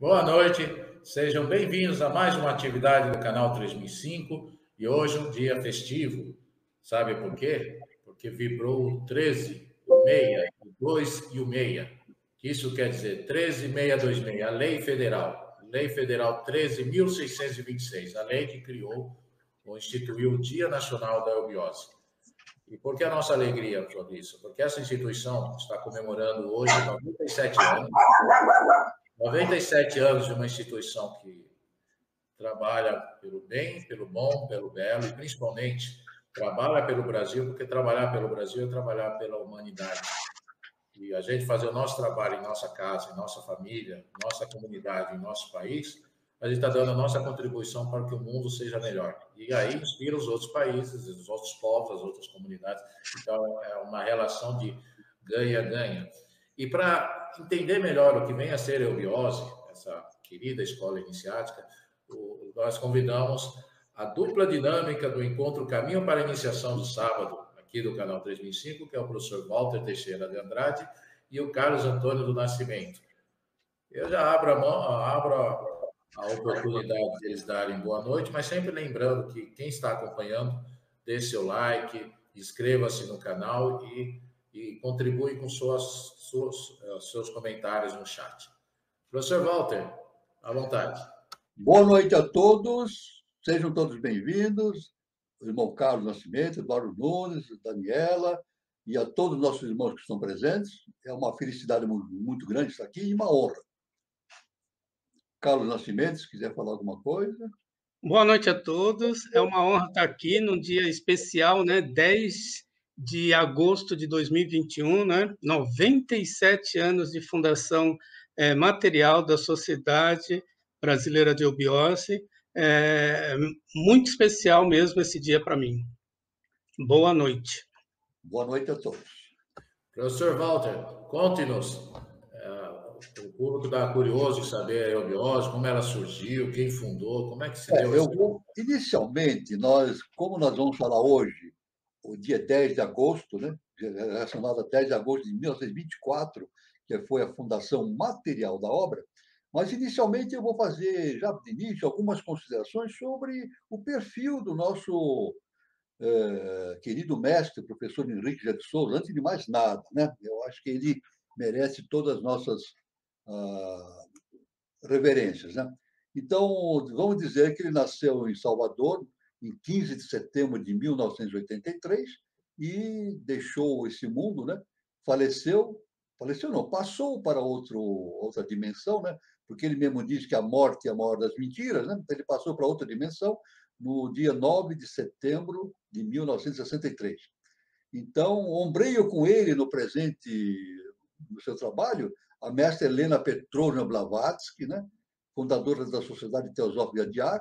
Boa noite, sejam bem-vindos a mais uma atividade do canal 3005 e hoje um dia festivo. Sabe por quê? Porque vibrou o 13, o 6, o 2 e o 6. Isso quer dizer 13626, a Lei Federal 13.626, a lei que criou ou instituiu o Dia Nacional da Eubiose. E por que a nossa alegria por isso? Porque essa instituição está comemorando hoje 97 anos. 97 anos de uma instituição que trabalha pelo bem, pelo bom, pelo belo e principalmente trabalha pelo Brasil, porque trabalhar pelo Brasil é trabalhar pela humanidade. E a gente fazer o nosso trabalho em nossa casa, em nossa família, nossa comunidade, em nosso país, a gente está dando a nossa contribuição para que o mundo seja melhor. E aí inspira os outros países, os outros povos, as outras comunidades. Então, é uma relação de ganha-ganha. E para entender melhor o que vem a ser a eubiose, essa querida escola iniciática, nós convidamos a dupla dinâmica do encontro Caminho para a Iniciação do sábado, aqui do canal 3005, que é o professor Walter Teixeira de Andrade e o Carlos Antônio do Nascimento. Eu já abro a oportunidade de eles darem boa noite, mas sempre lembrando que quem está acompanhando, dê seu like, inscreva-se no canal e contribui com seus comentários no chat. Professor Walter, à vontade. Boa noite a todos, sejam todos bem-vindos, o irmão Carlos Nascimento, Eduardo Nunes, Daniela, e a todos os nossos irmãos que estão presentes. É uma felicidade muito grande estar aqui e uma honra. Carlos Nascimento, se quiser falar alguma coisa. Boa noite a todos. É uma honra estar aqui num dia especial, né? 10 de agosto de 2021, né? 97 anos de fundação material da Sociedade Brasileira de Eubiose. Muito especial mesmo esse dia para mim. Boa noite. Boa noite a todos. Professor Walter, conte-nos. O público está curioso em saber a eubiose, como ela surgiu, quem fundou, como é que se deu isso? Inicialmente, como nós vamos falar hoje, o dia 10 de agosto, né, relacionado a 10 de agosto de 1924, que foi a fundação material da obra, mas inicialmente eu vou fazer, já de início, algumas considerações sobre o perfil do nosso querido mestre, professor Henrique José de Souza, antes de mais nada. Né? Eu acho que ele merece todas as nossas reverências. Né? Então, vamos dizer que ele nasceu em Salvador, em 15 de setembro de 1983, e deixou esse mundo, né? Faleceu não, passou para outra dimensão, né? Porque ele mesmo diz que a morte é a maior das mentiras, né? Ele passou para outra dimensão no dia 9 de setembro de 1963. Então, ombreio com ele no presente, no seu trabalho, a mestra Helena Petrovna Blavatsky, né? Fundadora da Sociedade Teosófica de Ar,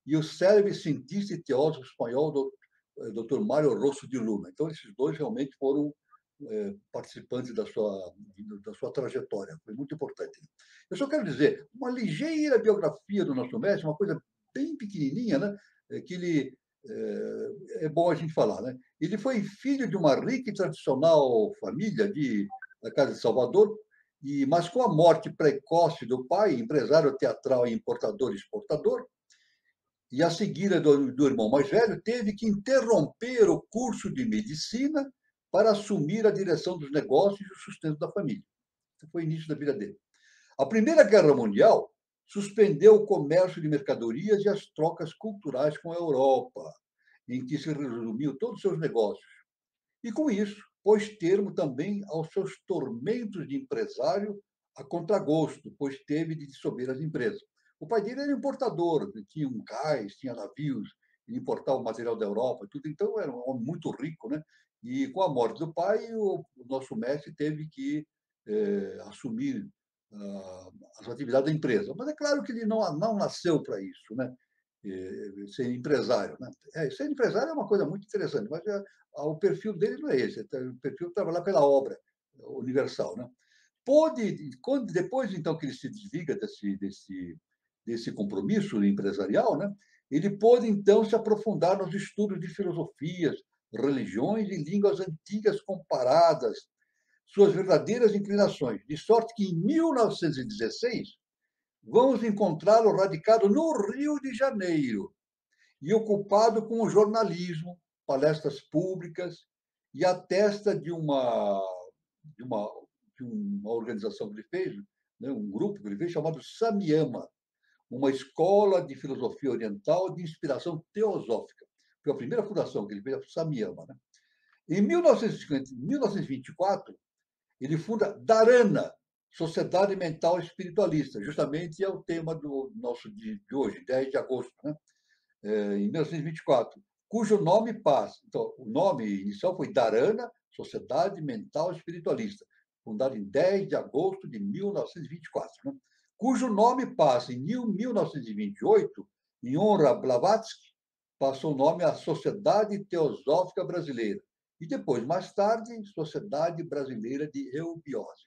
e o célebre cientista e teósofo espanhol, Dr. Mário Rosso de Luna. Então, esses dois realmente foram participantes da sua trajetória. Foi muito importante. Eu só quero dizer, uma ligeira biografia do nosso mestre, uma coisa bem pequenininha, né? Que ele é bom a gente falar, né? Ele foi filho de uma rica e tradicional família da casa de Salvador, mas com a morte precoce do pai, empresário teatral e importador e exportador, e a seguida do irmão mais velho, teve que interromper o curso de medicina para assumir a direção dos negócios e o sustento da família. Esse foi o início da vida dele. A Primeira Guerra Mundial suspendeu o comércio de mercadorias e as trocas culturais com a Europa, em que se resumiu todos os seus negócios. E, com isso, pôs termo também aos seus tormentos de empresário a contragosto, pois teve de dissolver as empresas. O pai dele era importador, tinha um cais, tinha navios, ele importava o material da Europa, tudo. Então, era um homem muito rico, né? E, com a morte do pai, o nosso mestre teve que assumir as atividades da empresa. Mas é claro que ele não nasceu para isso, né? Ser empresário. Né? Ser empresário é uma coisa muito interessante, mas o perfil dele não é esse. O perfil é trabalhar pela obra universal. Né? Depois, então, que ele se desliga desse compromisso empresarial, né? Ele pôde, então, se aprofundar nos estudos de filosofias, religiões e línguas antigas comparadas, suas verdadeiras inclinações, de sorte que, em 1916, vamos encontrá-lo radicado no Rio de Janeiro e ocupado com o jornalismo, palestras públicas, e atesta de uma, de uma organização que ele fez, né, um grupo que ele fez chamado Samyama, uma escola de filosofia oriental de inspiração teosófica. Foi a primeira fundação que ele fez, a Samyama. Né? Em 1924, ele funda Dharana, Sociedade Mental Espiritualista, justamente é o tema do nosso dia de hoje, 10 de agosto, né? Em 1924, cujo nome passa. Então, o nome inicial foi Dharana, Sociedade Mental Espiritualista, fundada em 10 de agosto de 1924, né? Cujo nome passa em 1928, em honra a Blavatsky, passou o nome à Sociedade Teosófica Brasileira. E depois, mais tarde, Sociedade Brasileira de Eubiose.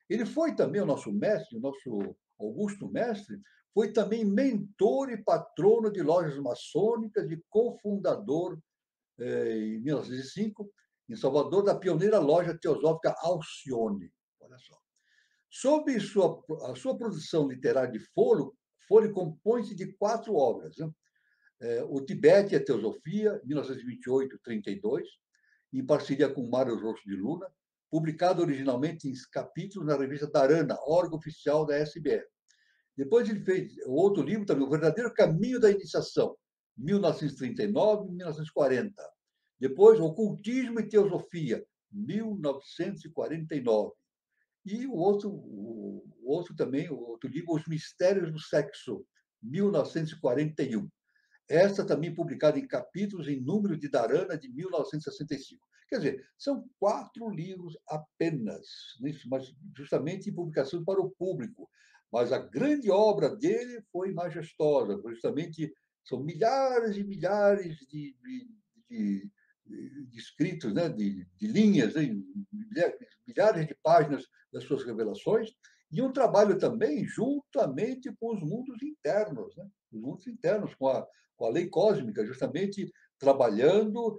Ele foi também o nosso mestre, o nosso Augusto Mestre, foi também mentor e patrono de lojas maçônicas e cofundador, em 1905, em Salvador, da pioneira loja teosófica Alcione. Olha só. Sob a sua produção literária de Folho compõe-se de 4 obras. Né? O Tibete e a Teosofia, 1928-32, em parceria com Mário Rosso de Luna, publicado originalmente em capítulos na revista Dharana, órgão oficial da SBE. Depois ele fez outro livro também, O Verdadeiro Caminho da Iniciação, 1939 e 1940. Depois, Ocultismo e Teosofia, 1949. E o outro também, o outro livro, Os Mistérios do Sexo, 1941. Esta também publicada em capítulos em número de Dharana, de 1965. Quer dizer, são 4 livros apenas, mas justamente em publicação para o público. Mas a grande obra dele foi majestosa, justamente são milhares e milhares de escritos, né, de linhas, né, milhares de páginas das suas revelações, e um trabalho também juntamente com os mundos internos, né, os mundos internos, com a lei cósmica, justamente trabalhando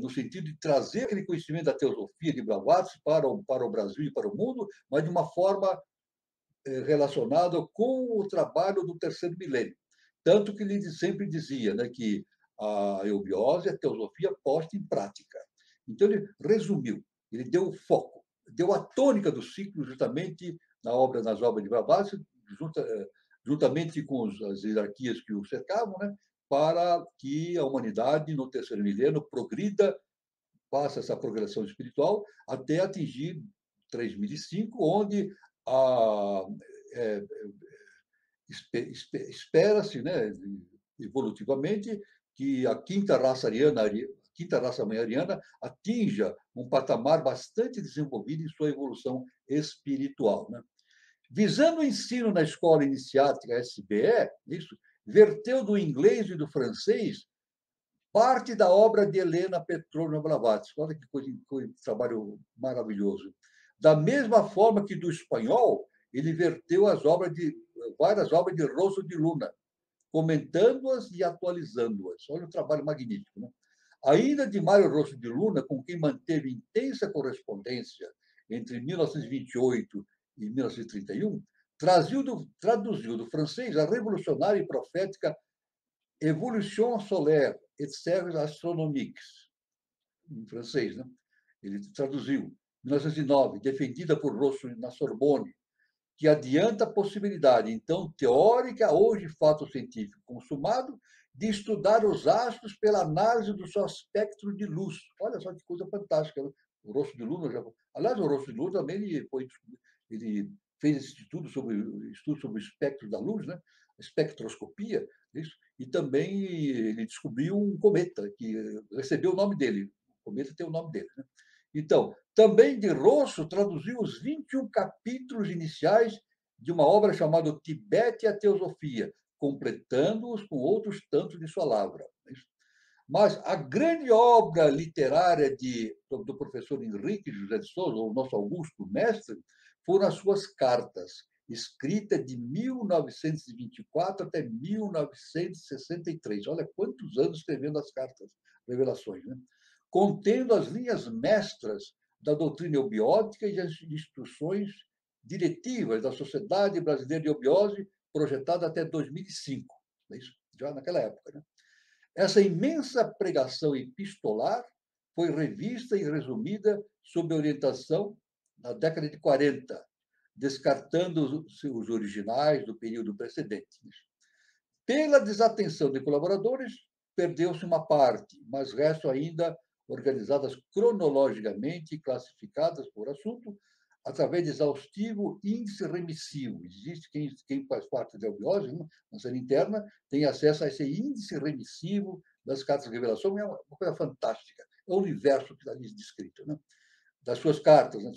no sentido de trazer aquele conhecimento da teosofia de Blavatsky para o Brasil e para o mundo, mas de uma forma relacionada com o trabalho do terceiro milênio. Tanto que ele sempre dizia, né, que a eubiose é a teosofia posta em prática. Então, ele resumiu, ele deu o foco, deu a tônica do ciclo justamente nas obras de Blavatsky, juntamente com as hierarquias que o cercavam, né, para que a humanidade, no terceiro milênio, progrida, faça essa progressão espiritual até atingir 3005, onde espera-se, né, evolutivamente, que a quinta raça mãe ariana atinja um patamar bastante desenvolvido em sua evolução espiritual. Né? Visando o ensino na escola iniciática SBE, isso, verteu do inglês e do francês parte da obra de Helena Petrovna Blavatsky. Olha que trabalho maravilhoso. Da mesma forma que do espanhol, ele verteu várias obras de Rosso de Luna, comentando-as e atualizando-as. Olha o trabalho magnífico. Né? Ainda de Mário Rosso de Luna, com quem manteve intensa correspondência entre 1928 e 1931, traduziu do francês a revolucionária e profética Évolution solaire et serres astronomiques, em francês, né? Ele traduziu, em 1909, defendida por Rosso na Sorbonne, que adianta a possibilidade, então, teórica ou de fato científico consumado, de estudar os astros pela análise do seu espectro de luz. Olha só que coisa fantástica. Né? O Rosso de Luna, aliás, o Rosso de Luna também ele fez esse estudo sobre o espectro da luz, né? Espectroscopia, isso, e também ele descobriu um cometa que recebeu o nome dele. O cometa tem o nome dele. Né? Então, também de Rosso traduziu os 21 capítulos iniciais de uma obra chamada Tibete e a Teosofia, completando-os com outros tantos de sua lavra. Mas a grande obra literária do professor Henrique José de Souza, o nosso Augusto Mestre, foram as suas cartas, escritas de 1924 até 1963. Olha quantos anos escrevendo as cartas, revelações, né? Contendo as linhas mestras da doutrina eubiótica e as instruções diretivas da Sociedade Brasileira de Eubiose, projetada até 2005, não é isso? Já naquela época. Né? Essa imensa pregação epistolar foi revista e resumida sob orientação na década de 40, descartando os originais do período precedente. Pela desatenção de colaboradores, perdeu-se uma parte, mas restam ainda organizadas cronologicamente e classificadas por assunto, através de exaustivo índice remissivo. Existe quem faz parte da eubiose, na série interna, tem acesso a esse índice remissivo das cartas de revelação, é uma coisa fantástica. É o universo que está ali descrito, né? Das suas cartas, né?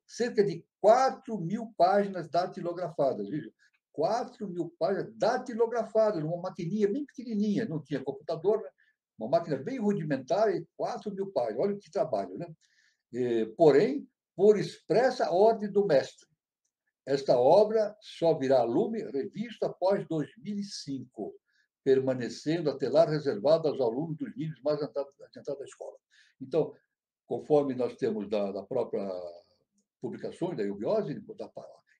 cerca de 4.000 páginas datilografadas, veja, 4.000 páginas datilografadas, uma maquininha bem pequenininha, não tinha computador, né? Uma máquina bem rudimentar e 4.000 páginas. Olha que trabalho, né? Porém, por expressa ordem do mestre, esta obra só virá a lume revista após 2005, permanecendo até lá reservada aos alunos dos níveis mais adiantados da escola. Então, conforme nós temos da própria publicações da eubiose,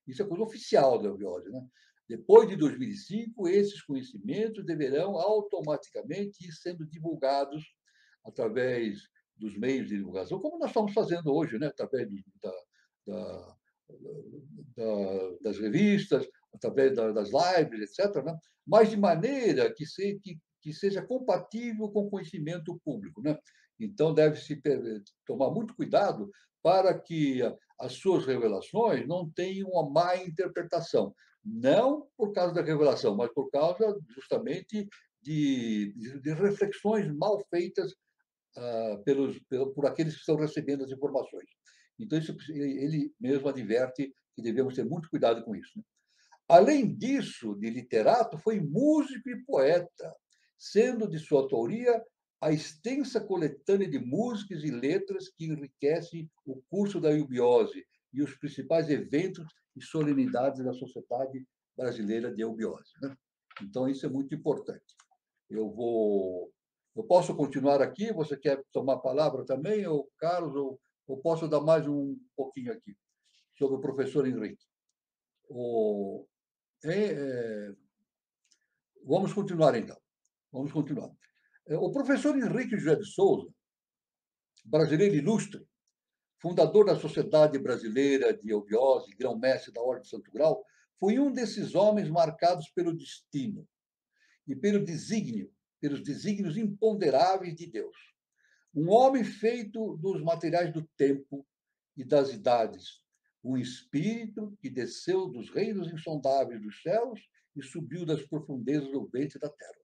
isso é coisa oficial da eubiose, né? Depois de 2005, esses conhecimentos deverão automaticamente ir sendo divulgados através dos meios de divulgação, como nós estamos fazendo hoje, né? Através das revistas, através das lives, etc., né? Mas de maneira que seja compatível com o conhecimento público. Né? Então, deve-se tomar muito cuidado para que as suas revelações não tenham uma má interpretação. Não por causa da revelação, mas por causa, justamente, de reflexões mal feitas por aqueles que estão recebendo as informações. Então, ele mesmo adverte que devemos ter muito cuidado com isso. Né? Além disso, de literato, foi músico e poeta, sendo de sua autoria a extensa coletânea de músicas e letras que enriquecem o curso da eubiose e os principais eventos e solenidades da Sociedade Brasileira de Eubiose. Né? Então, isso é muito importante. Eu posso continuar aqui? Você quer tomar a palavra também, ou Carlos, ou posso dar mais um pouquinho aqui sobre o professor Henrique? Vamos continuar, então. Vamos continuar. O professor Henrique José de Souza, brasileiro ilustre, fundador da Sociedade Brasileira de Eubiose, grão-mestre da Ordem de Santo Grau, foi um desses homens marcados pelo destino e pelos desígnios imponderáveis de Deus. Um homem feito dos materiais do tempo e das idades, um espírito que desceu dos reinos insondáveis dos céus e subiu das profundezas do ventre da terra,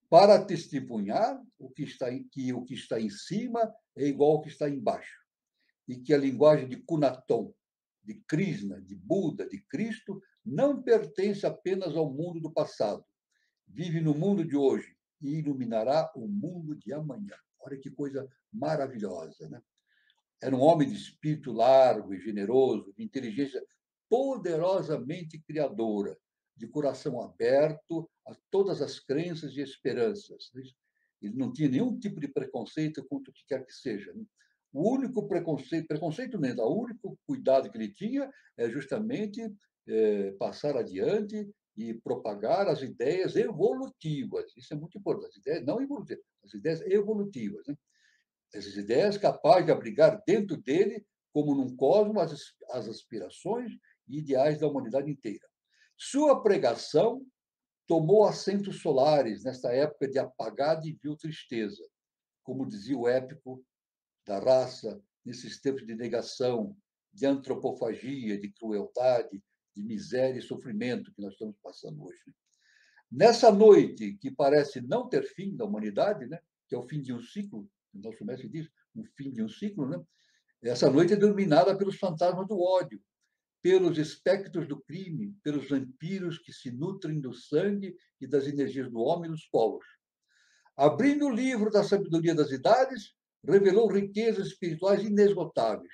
para testemunhar que o que está em cima é igual ao que está embaixo, e que a linguagem de Kunaton, de Krishna, de Buda, de Cristo, não pertence apenas ao mundo do passado, vive no mundo de hoje e iluminará o mundo de amanhã. Olha que coisa maravilhosa, né? Era um homem de espírito largo e generoso, de inteligência poderosamente criadora, de coração aberto a todas as crenças e esperanças. Ele não tinha nenhum tipo de preconceito contra o que quer que seja. O único preconceito nem, o único cuidado que ele tinha é justamente passar adiante e propagar as ideias evolutivas. Isso é muito importante. As ideias não evolutivas, as ideias evolutivas. Né? Essas ideias capazes de abrigar dentro dele, como num cosmos, as aspirações e ideais da humanidade inteira. Sua pregação tomou assentos solares nesta época de apagada e vil tristeza, como dizia o épico da raça, nesses tempos de negação, de antropofagia, de crueldade, de miséria e sofrimento que nós estamos passando hoje. Nessa noite, que parece não ter fim da humanidade, né? Que é o fim de um ciclo, o nosso mestre diz, um fim de um ciclo, né? Essa noite é dominada pelos fantasmas do ódio, pelos espectros do crime, pelos vampiros que se nutrem do sangue e das energias do homem e dos povos. Abrindo o livro da sabedoria das idades, revelou riquezas espirituais inesgotáveis,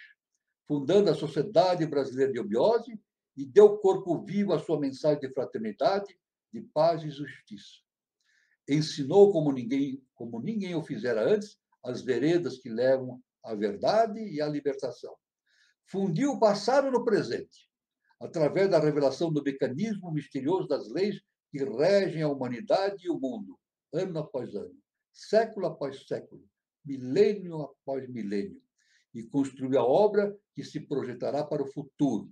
fundando a Sociedade Brasileira de Eubiose e deu corpo vivo à sua mensagem de fraternidade, de paz e justiça. Ensinou como ninguém o fizera antes, as veredas que levam à verdade e à libertação. Fundiu o passado no presente, através da revelação do mecanismo misterioso das leis que regem a humanidade e o mundo, ano após ano, século após século, milênio após milênio, e construiu a obra que se projetará para o futuro,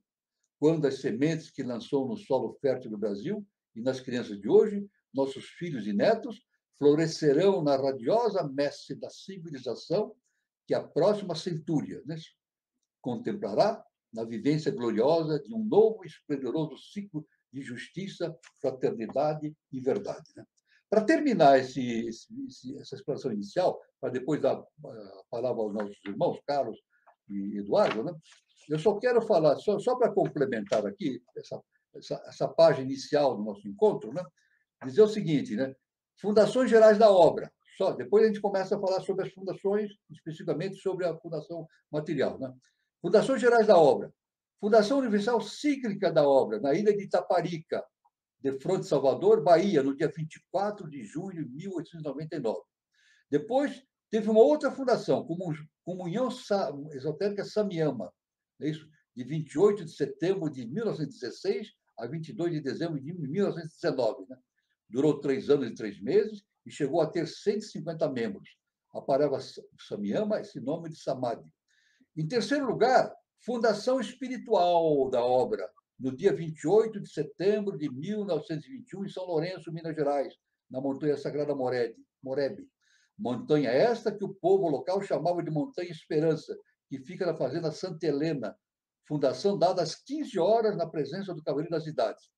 quando as sementes que lançou no solo fértil do Brasil e nas crianças de hoje, nossos filhos e netos, florescerão na radiosa messe da civilização que a próxima centúria, né, contemplará na vivência gloriosa de um novo e esplendoroso ciclo de justiça, fraternidade e verdade. Né? Para terminar essa explanação inicial, para depois dar a palavra aos nossos irmãos, Carlos e Eduardo, né? Eu só quero falar, só para complementar aqui essa página inicial do nosso encontro, né? Dizer o seguinte, né? Fundações gerais da obra. Só depois a gente começa a falar sobre as fundações, especificamente sobre a fundação material, né? Fundações gerais da obra. Fundação Universal Cíclica da obra, na ilha de Itaparica, de fronte Salvador, Bahia, no dia 24 de junho de 1899. Depois, teve uma outra fundação, Comunhão Esotérica Samyama, é isso? De 28 de setembro de 1916 a 22 de dezembro de 1919. Né? Durou 3 anos e 3 meses e chegou a ter 150 membros. A palavra Samyama, esse nome de Samadhi. Em terceiro lugar, Fundação Espiritual da obra, no dia 28 de setembro de 1921, em São Lourenço, Minas Gerais, na Montanha Sagrada Morebe. Montanha esta que o povo local chamava de Montanha Esperança, que fica na fazenda Santa Helena, fundação dada às 15 horas na presença do Cavaleiro das Idades.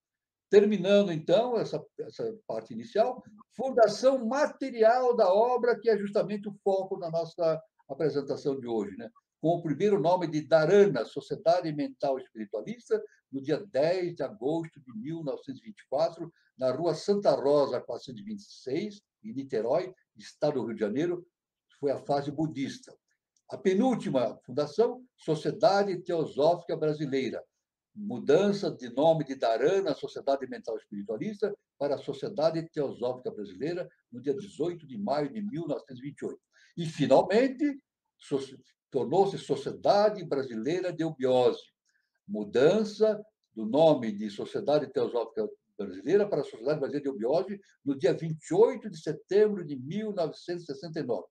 Terminando, então, essa parte inicial, fundação material da obra, que é justamente o foco da nossa apresentação de hoje, né? Com o primeiro nome de Dharana, Sociedade Mental Espiritualista, no dia 10 de agosto de 1924, na rua Santa Rosa, 426, em Niterói, estado do Rio de Janeiro, foi a fase budista. A penúltima fundação, Sociedade Teosófica Brasileira, mudança de nome de Dharana, Sociedade Mental Espiritualista, para a Sociedade Teosófica Brasileira, no dia 18 de maio de 1928. E, finalmente, tornou-se Sociedade Brasileira de Eubiose, mudança do nome de Sociedade Teosófica Brasileira para a Sociedade Brasileira de Eubiose, no dia 28 de setembro de 1969.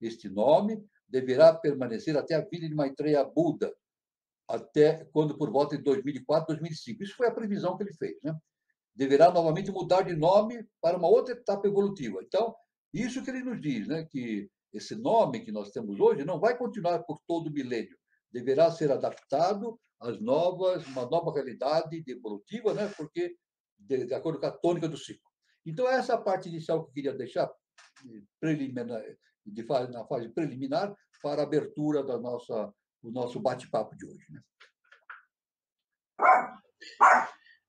Este nome deverá permanecer até a vida de Maitreya Buda, até quando, por volta de 2004, 2005. Isso foi a previsão que ele fez. Né? Deverá novamente mudar de nome para uma outra etapa evolutiva. Então, isso que ele nos diz, né? Que esse nome que nós temos hoje não vai continuar por todo o milênio. Deverá ser adaptado às uma nova realidade evolutiva, né? Porque de acordo com a tônica do ciclo. Então, essa é a parte inicial que eu queria deixar na fase preliminar para a abertura do nosso bate-papo de hoje. Né?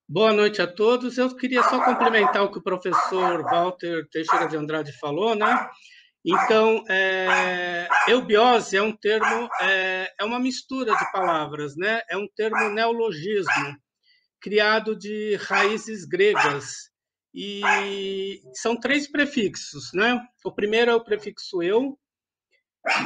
Boa noite a todos. Eu queria só complementar o que o professor Walter Teixeira de Andrade falou, né? Então, eubiose é um termo, é uma mistura de palavras, né? É um termo neologismo, criado de raízes gregas. E são 3 prefixos, né? O primeiro é o prefixo eu,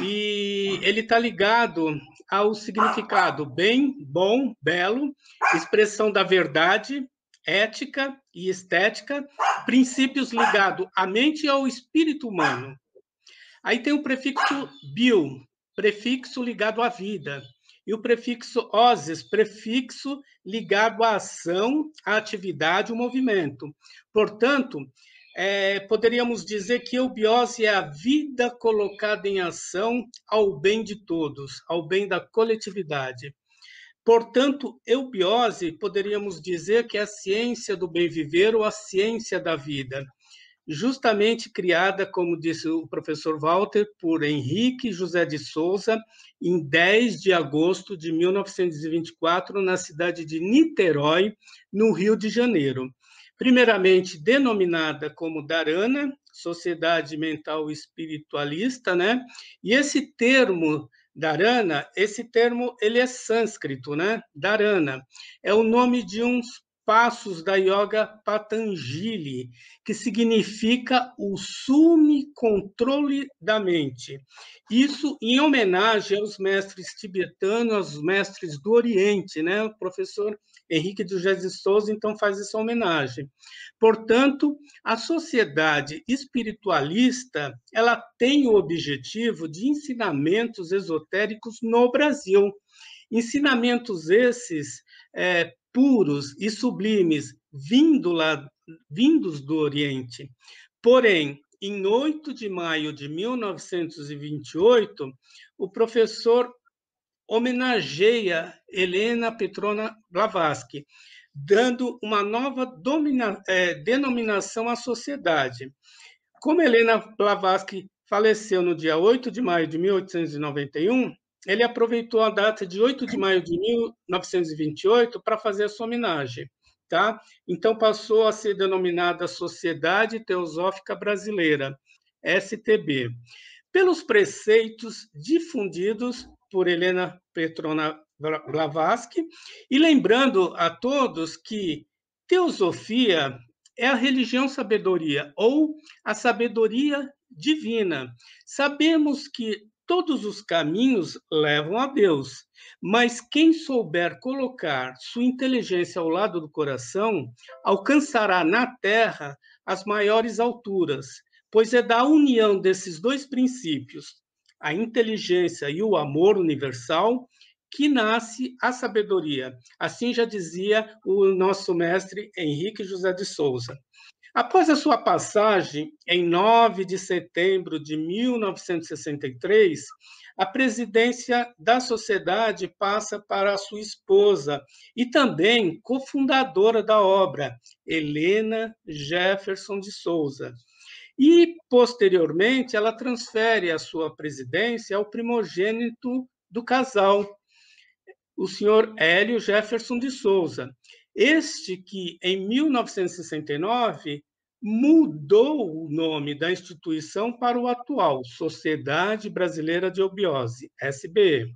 e ele está ligado ao significado bem, bom, belo, expressão da verdade, ética e estética, princípios ligados à mente e ao espírito humano. Aí tem o prefixo bio, prefixo ligado à vida, e o prefixo oses, prefixo ligado à ação, à atividade, ao movimento. Portanto, poderíamos dizer que eubiose é a vida colocada em ação ao bem de todos, ao bem da coletividade. Portanto, eubiose, poderíamos dizer que é a ciência do bem viver ou a ciência da vida, justamente criada, como disse o professor Walter, por Henrique José de Souza, em 10 de agosto de 1924, na cidade de Niterói, no Rio de Janeiro. Primeiramente denominada como Dharana, Sociedade Mental Espiritualista, né? E esse termo Dharana, ele é sânscrito, né? Dharana é o nome de um passos da Yoga Patanjali, que significa o sume controle da mente. Isso em homenagem aos mestres tibetanos, aos mestres do Oriente, né? O professor Henrique de José de Souza, então, faz essa homenagem. Portanto, a sociedade espiritualista, ela tem o objetivo de ensinamentos esotéricos no Brasil. Ensinamentos esses puros e sublimes, vindos do Oriente. Porém, em 8 de maio de 1928, o professor homenageia Helena Petrona Blavatsky, dando uma nova denominação à sociedade. Como Helena Blavatsky faleceu no dia 8 de maio de 1891, ele aproveitou a data de 8 de maio de 1928 para fazer a sua homenagem. Tá? Então, passou a ser denominada Sociedade Teosófica Brasileira, STB, pelos preceitos difundidos por Helena Petrona Blavatsky, e lembrando a todos que teosofia é a religião sabedoria, ou a sabedoria divina. Sabemos que todos os caminhos levam a Deus, mas quem souber colocar sua inteligência ao lado do coração, alcançará na terra as maiores alturas, pois é da união desses dois princípios, a inteligência e o amor universal, que nasce a sabedoria. Assim já dizia o nosso mestre Henrique José de Souza. Após a sua passagem, em 9 de setembro de 1963, a presidência da sociedade passa para a sua esposa e também cofundadora da obra, Helena Jefferson de Souza. E, posteriormente, ela transfere a sua presidência ao primogênito do casal, o senhor Hélio Jefferson de Souza. Este que, em 1969, mudou o nome da instituição para o atual, Sociedade Brasileira de Obiose, SBE.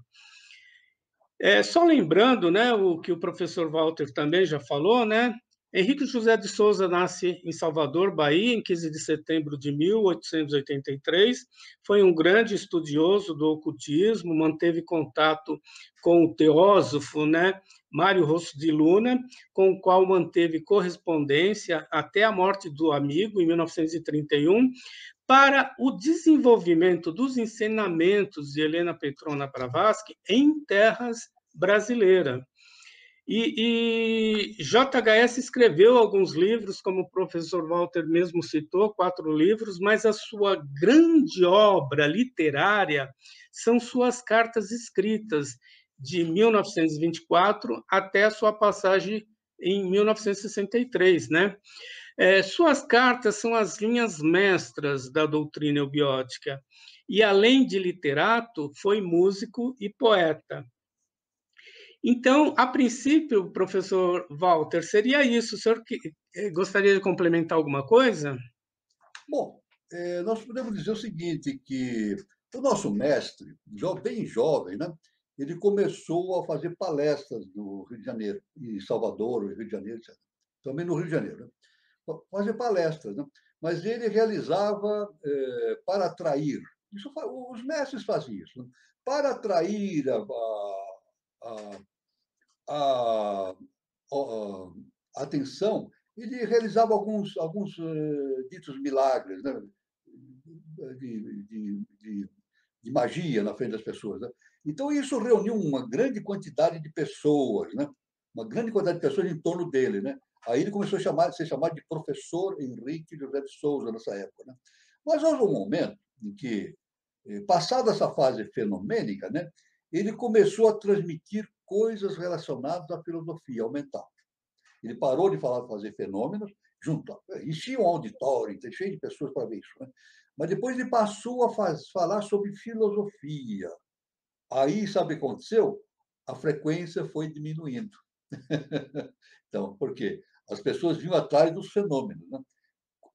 Só lembrando, né, o que o professor Walter também já falou, né, Henrique José de Souza nasce em Salvador, Bahia, em 15 de setembro de 1883. Foi um grande estudioso do ocultismo, manteve contato com o teósofo, né, Mário Rosso de Luna, com o qual manteve correspondência até a morte do amigo, em 1931, para o desenvolvimento dos ensinamentos de Helena Petrona Blavatsky em terras brasileiras. E JHS escreveu alguns livros, como o professor Walter mesmo citou, 4 livros, mas a sua grande obra literária são suas cartas escritas, de 1924 até a sua passagem em 1963, né? Suas cartas são as linhas mestras da doutrina eubiótica. E, além de literato, foi músico e poeta. Então, a princípio, professor Walter, seria isso. O senhor gostaria de complementar alguma coisa? Bom, nós podemos dizer o seguinte, que o nosso mestre, bem jovem, né, ele começou a fazer palestras no Rio de Janeiro, em Salvador, no Rio de Janeiro, etc. Também no Rio de Janeiro, né? Fazer palestras, né? Mas ele realizava para atrair, os mestres faziam isso, né? Para atrair a atenção, ele realizava alguns ditos milagres, né? de magia na frente das pessoas. Né? Então, isso reuniu uma grande quantidade de pessoas, né? Uma grande quantidade de pessoas em torno dele. Né? Aí ele começou a ser chamado de professor Henrique José de Souza nessa época. Né? Mas houve um momento em que, passada essa fase fenomênica, né, ele começou a transmitir coisas relacionadas à filosofia, ao mental. Ele parou de fazer fenômenos, enchia um auditório, cheio de pessoas para ver isso. Né? Mas depois ele passou a falar sobre filosofia. Aí, sabe o que aconteceu? A frequência foi diminuindo. Então, por quê? As pessoas vinham atrás dos fenômenos. Né?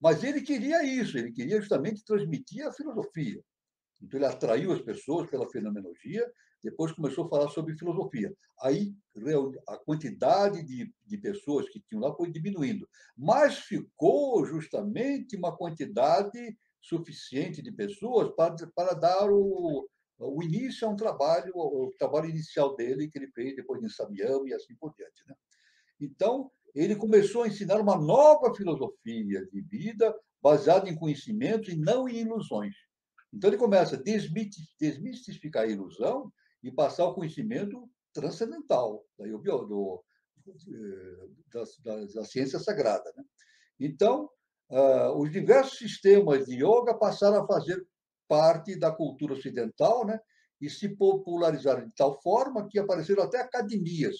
Mas ele queria isso, ele queria justamente transmitir a filosofia. Então, ele atraiu as pessoas pela fenomenologia, depois começou a falar sobre filosofia. Aí, a quantidade de pessoas que tinham lá foi diminuindo, mas ficou justamente uma quantidade suficiente de pessoas para dar o início a um trabalho, o trabalho inicial dele, que ele fez depois de Samyama e assim por diante. Né? Então, ele começou a ensinar uma nova filosofia de vida baseada em conhecimentos e não em ilusões. Então, ele começa a desmistificar a ilusão e passar ao conhecimento transcendental da ciência sagrada. Né? Então, os diversos sistemas de yoga passaram a fazer parte da cultura ocidental, né? E se popularizaram de tal forma que apareceram até academias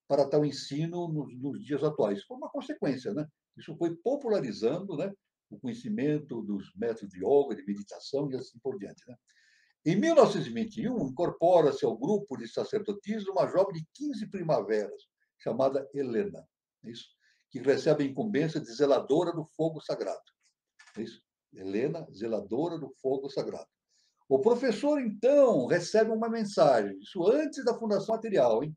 para tal ensino nos dias atuais. Foi uma consequência, né? Isso foi popularizando, né, o conhecimento dos métodos de yoga, de meditação e assim por diante. Né? Em 1921, incorpora-se ao grupo de sacerdotisas uma jovem de 15 primaveras, chamada Helena, isso, que recebe a incumbência de zeladora do fogo sagrado. Isso, Helena, zeladora do fogo sagrado. O professor, então, recebe uma mensagem, isso antes da fundação material, hein?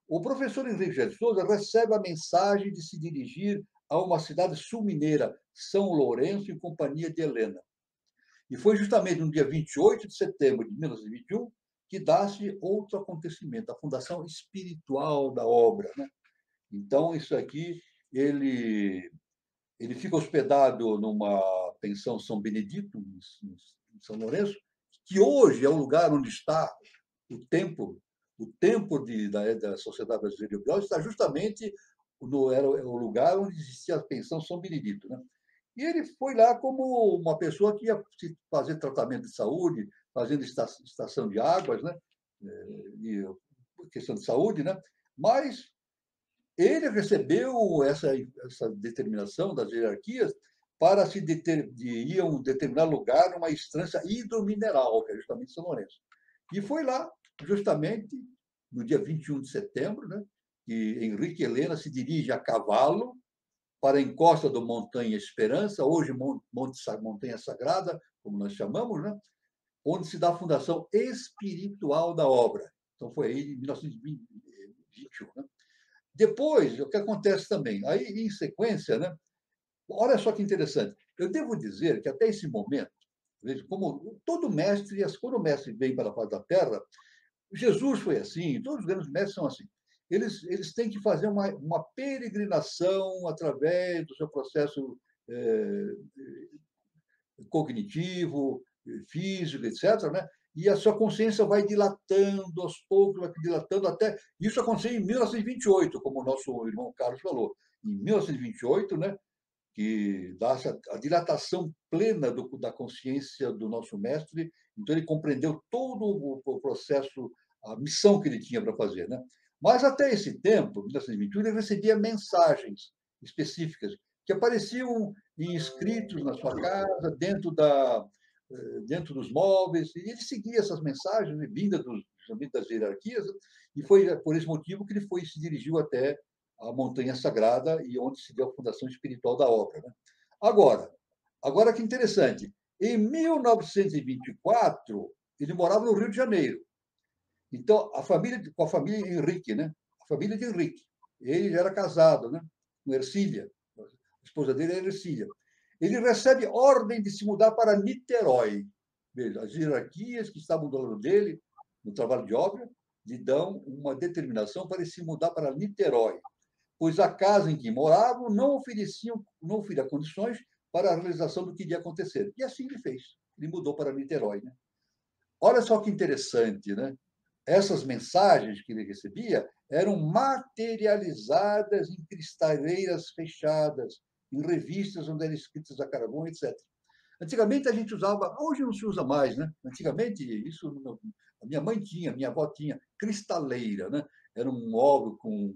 O professor Henrique de Souza recebe a mensagem de se dirigir a uma cidade sul-mineira, São Lourenço, em companhia de Helena. E foi justamente no dia 28 de setembro de 1921 que dá-se outro acontecimento, a fundação espiritual da obra. Né? Então, isso aqui, ele fica hospedado numa pensão São Benedito, em São Lourenço, que hoje é o lugar onde está o templo da Sociedade Brasileira de Biologia está justamente era o lugar onde existia a pensão São Benedito. Né? E ele foi lá como uma pessoa que ia fazer tratamento de saúde, fazendo estação de águas, né? E questão de saúde, né? Mas ele recebeu essa determinação das hierarquias para ir a um determinado lugar, numa estância hidromineral, que é justamente São Lourenço. E foi lá, justamente, no dia 21 de setembro, né, que Henrique e Helena se dirige a cavalo para a encosta do Montanha Esperança, hoje Montanha Sagrada, como nós chamamos, né, onde se dá a fundação espiritual da obra. Então, foi aí em 1921. Né? Depois, o que acontece também? Aí, em sequência, né, olha só que interessante. Eu devo dizer que até esse momento, como todo mestre, quando o mestre vem para a face da Terra, Jesus foi assim, todos os grandes mestres são assim. Eles têm que fazer uma peregrinação através do seu processo cognitivo, físico, etc., né? E a sua consciência vai dilatando aos poucos, vai dilatando até... Isso aconteceu em 1928, como o nosso irmão Carlos falou. Em 1928, né, que dá a dilatação plena da consciência do nosso mestre, então ele compreendeu todo o processo, a missão que ele tinha para fazer. Né? Mas até esse tempo, 1921, ele recebia mensagens específicas que apareciam em escritos na sua casa, dentro dos móveis, e ele seguia essas mensagens, né, vindas das hierarquias, e foi por esse motivo que ele se dirigiu até a Montanha Sagrada e onde se deu a fundação espiritual da obra. Né? Agora que interessante, em 1924, ele morava no Rio de Janeiro. Então, com a família Henrique, né? A família de Henrique. Ele já era casado, né? Com Ercília. A esposa dele era Ercília. Ele recebe ordem de se mudar para Niterói. Veja, as hierarquias que estavam do lado dele, no trabalho de obra, lhe dão uma determinação para ele se mudar para Niterói, pois a casa em que moravam não oferecia condições para a realização do que iria acontecer. E assim ele fez. Ele mudou para Niterói. Né? Olha só que interessante, né? Essas mensagens que ele recebia eram materializadas em cristaleiras fechadas, em revistas onde eram escritas a carbono, etc. Antigamente a gente usava, hoje não se usa mais, né? Antigamente, isso a minha mãe tinha, a minha avó tinha, cristaleira, né? Era um móvel com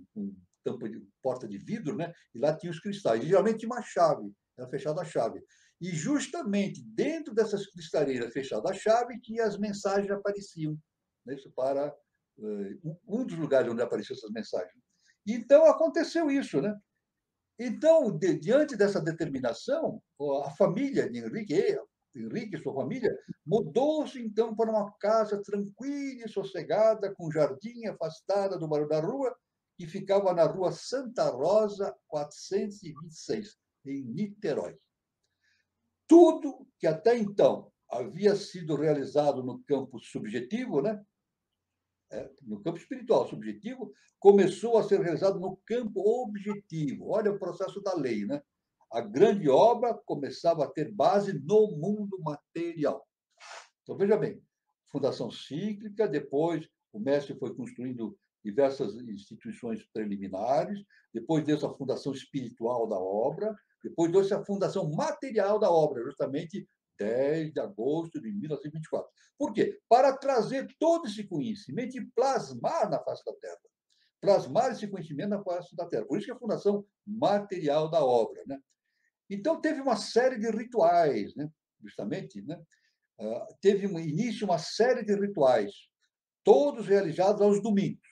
tampa de porta de vidro, né? E lá tinha os cristais. E geralmente tinha uma chave, era fechada a chave. E justamente dentro dessas cristaleiras fechadas a chave que as mensagens apareciam. Né? Isso para um dos lugares onde apareciam essas mensagens. Então aconteceu isso, né? Então, diante dessa determinação, a família de Henrique e sua família Mudou-se, então, para uma casa tranquila e sossegada, com jardim, afastada do barulho da rua, que ficava na rua Santa Rosa, 426, em Niterói. Tudo que até então havia sido realizado no campo subjetivo, né? No campo espiritual subjetivo, começou a ser realizado no campo objetivo. Olha o processo da lei, né? A grande obra começava a ter base no mundo material. Então, veja bem, fundação cíclica, depois o mestre foi construindo diversas instituições preliminares, depois deu a fundação espiritual da obra, depois deu a fundação material da obra, justamente 10 de agosto de 1924. Por quê? Para trazer todo esse conhecimento e plasmar na face da Terra. Plasmar esse conhecimento na face da Terra. Por isso que é a fundação material da obra, né? Então, teve uma série de rituais, né? Justamente, né? Teve início uma série de rituais, todos realizados aos domingos,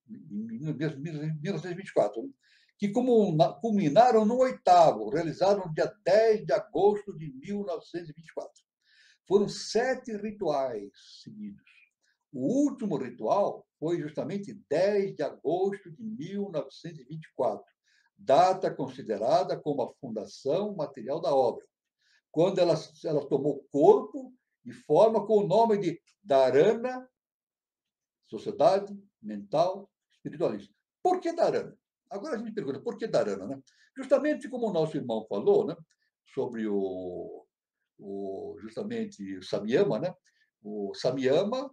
em 1924, né? Que culminaram no 8º, realizado no dia 10 de agosto de 1924. Foram 7 rituais seguidos. O último ritual foi justamente 10 de agosto de 1924, data considerada como a fundação material da obra, quando ela tomou corpo e forma com o nome de Dharana, Sociedade Mental Espiritualista. Por que Dharana? Agora a gente pergunta, por que Dharana? Né? Justamente como o nosso irmão falou, né, sobre justamente o Samyama, né? O Samyama,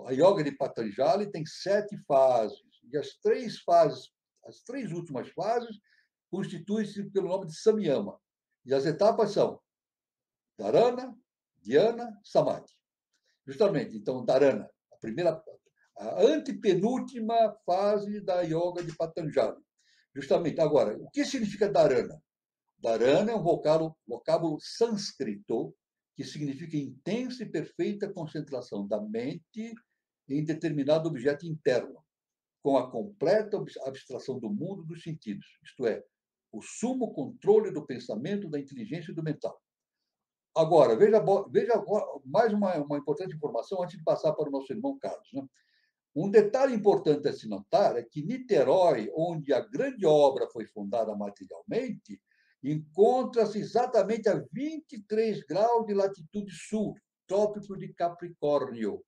a Yoga de Patanjali tem 7 fases, e as 3 últimas fases constituem-se pelo nome de Samyama. E as etapas são Dharana, Dhyana, Samadhi. Justamente, então, Dharana, a antepenúltima fase da Yoga de Patanjali. Justamente, agora, o que significa Dharana? Dharana é um vocábulo sânscrito que significa intensa e perfeita concentração da mente em determinado objeto interno, com a completa abstração do mundo dos sentidos, isto é, o sumo controle do pensamento, da inteligência e do mental. Agora, veja mais uma importante informação antes de passar para o nosso irmão Carlos. Né? Um detalhe importante a se notar é que Niterói, onde a grande obra foi fundada materialmente, encontra-se exatamente a 23 graus de latitude sul, trópico de Capricórnio.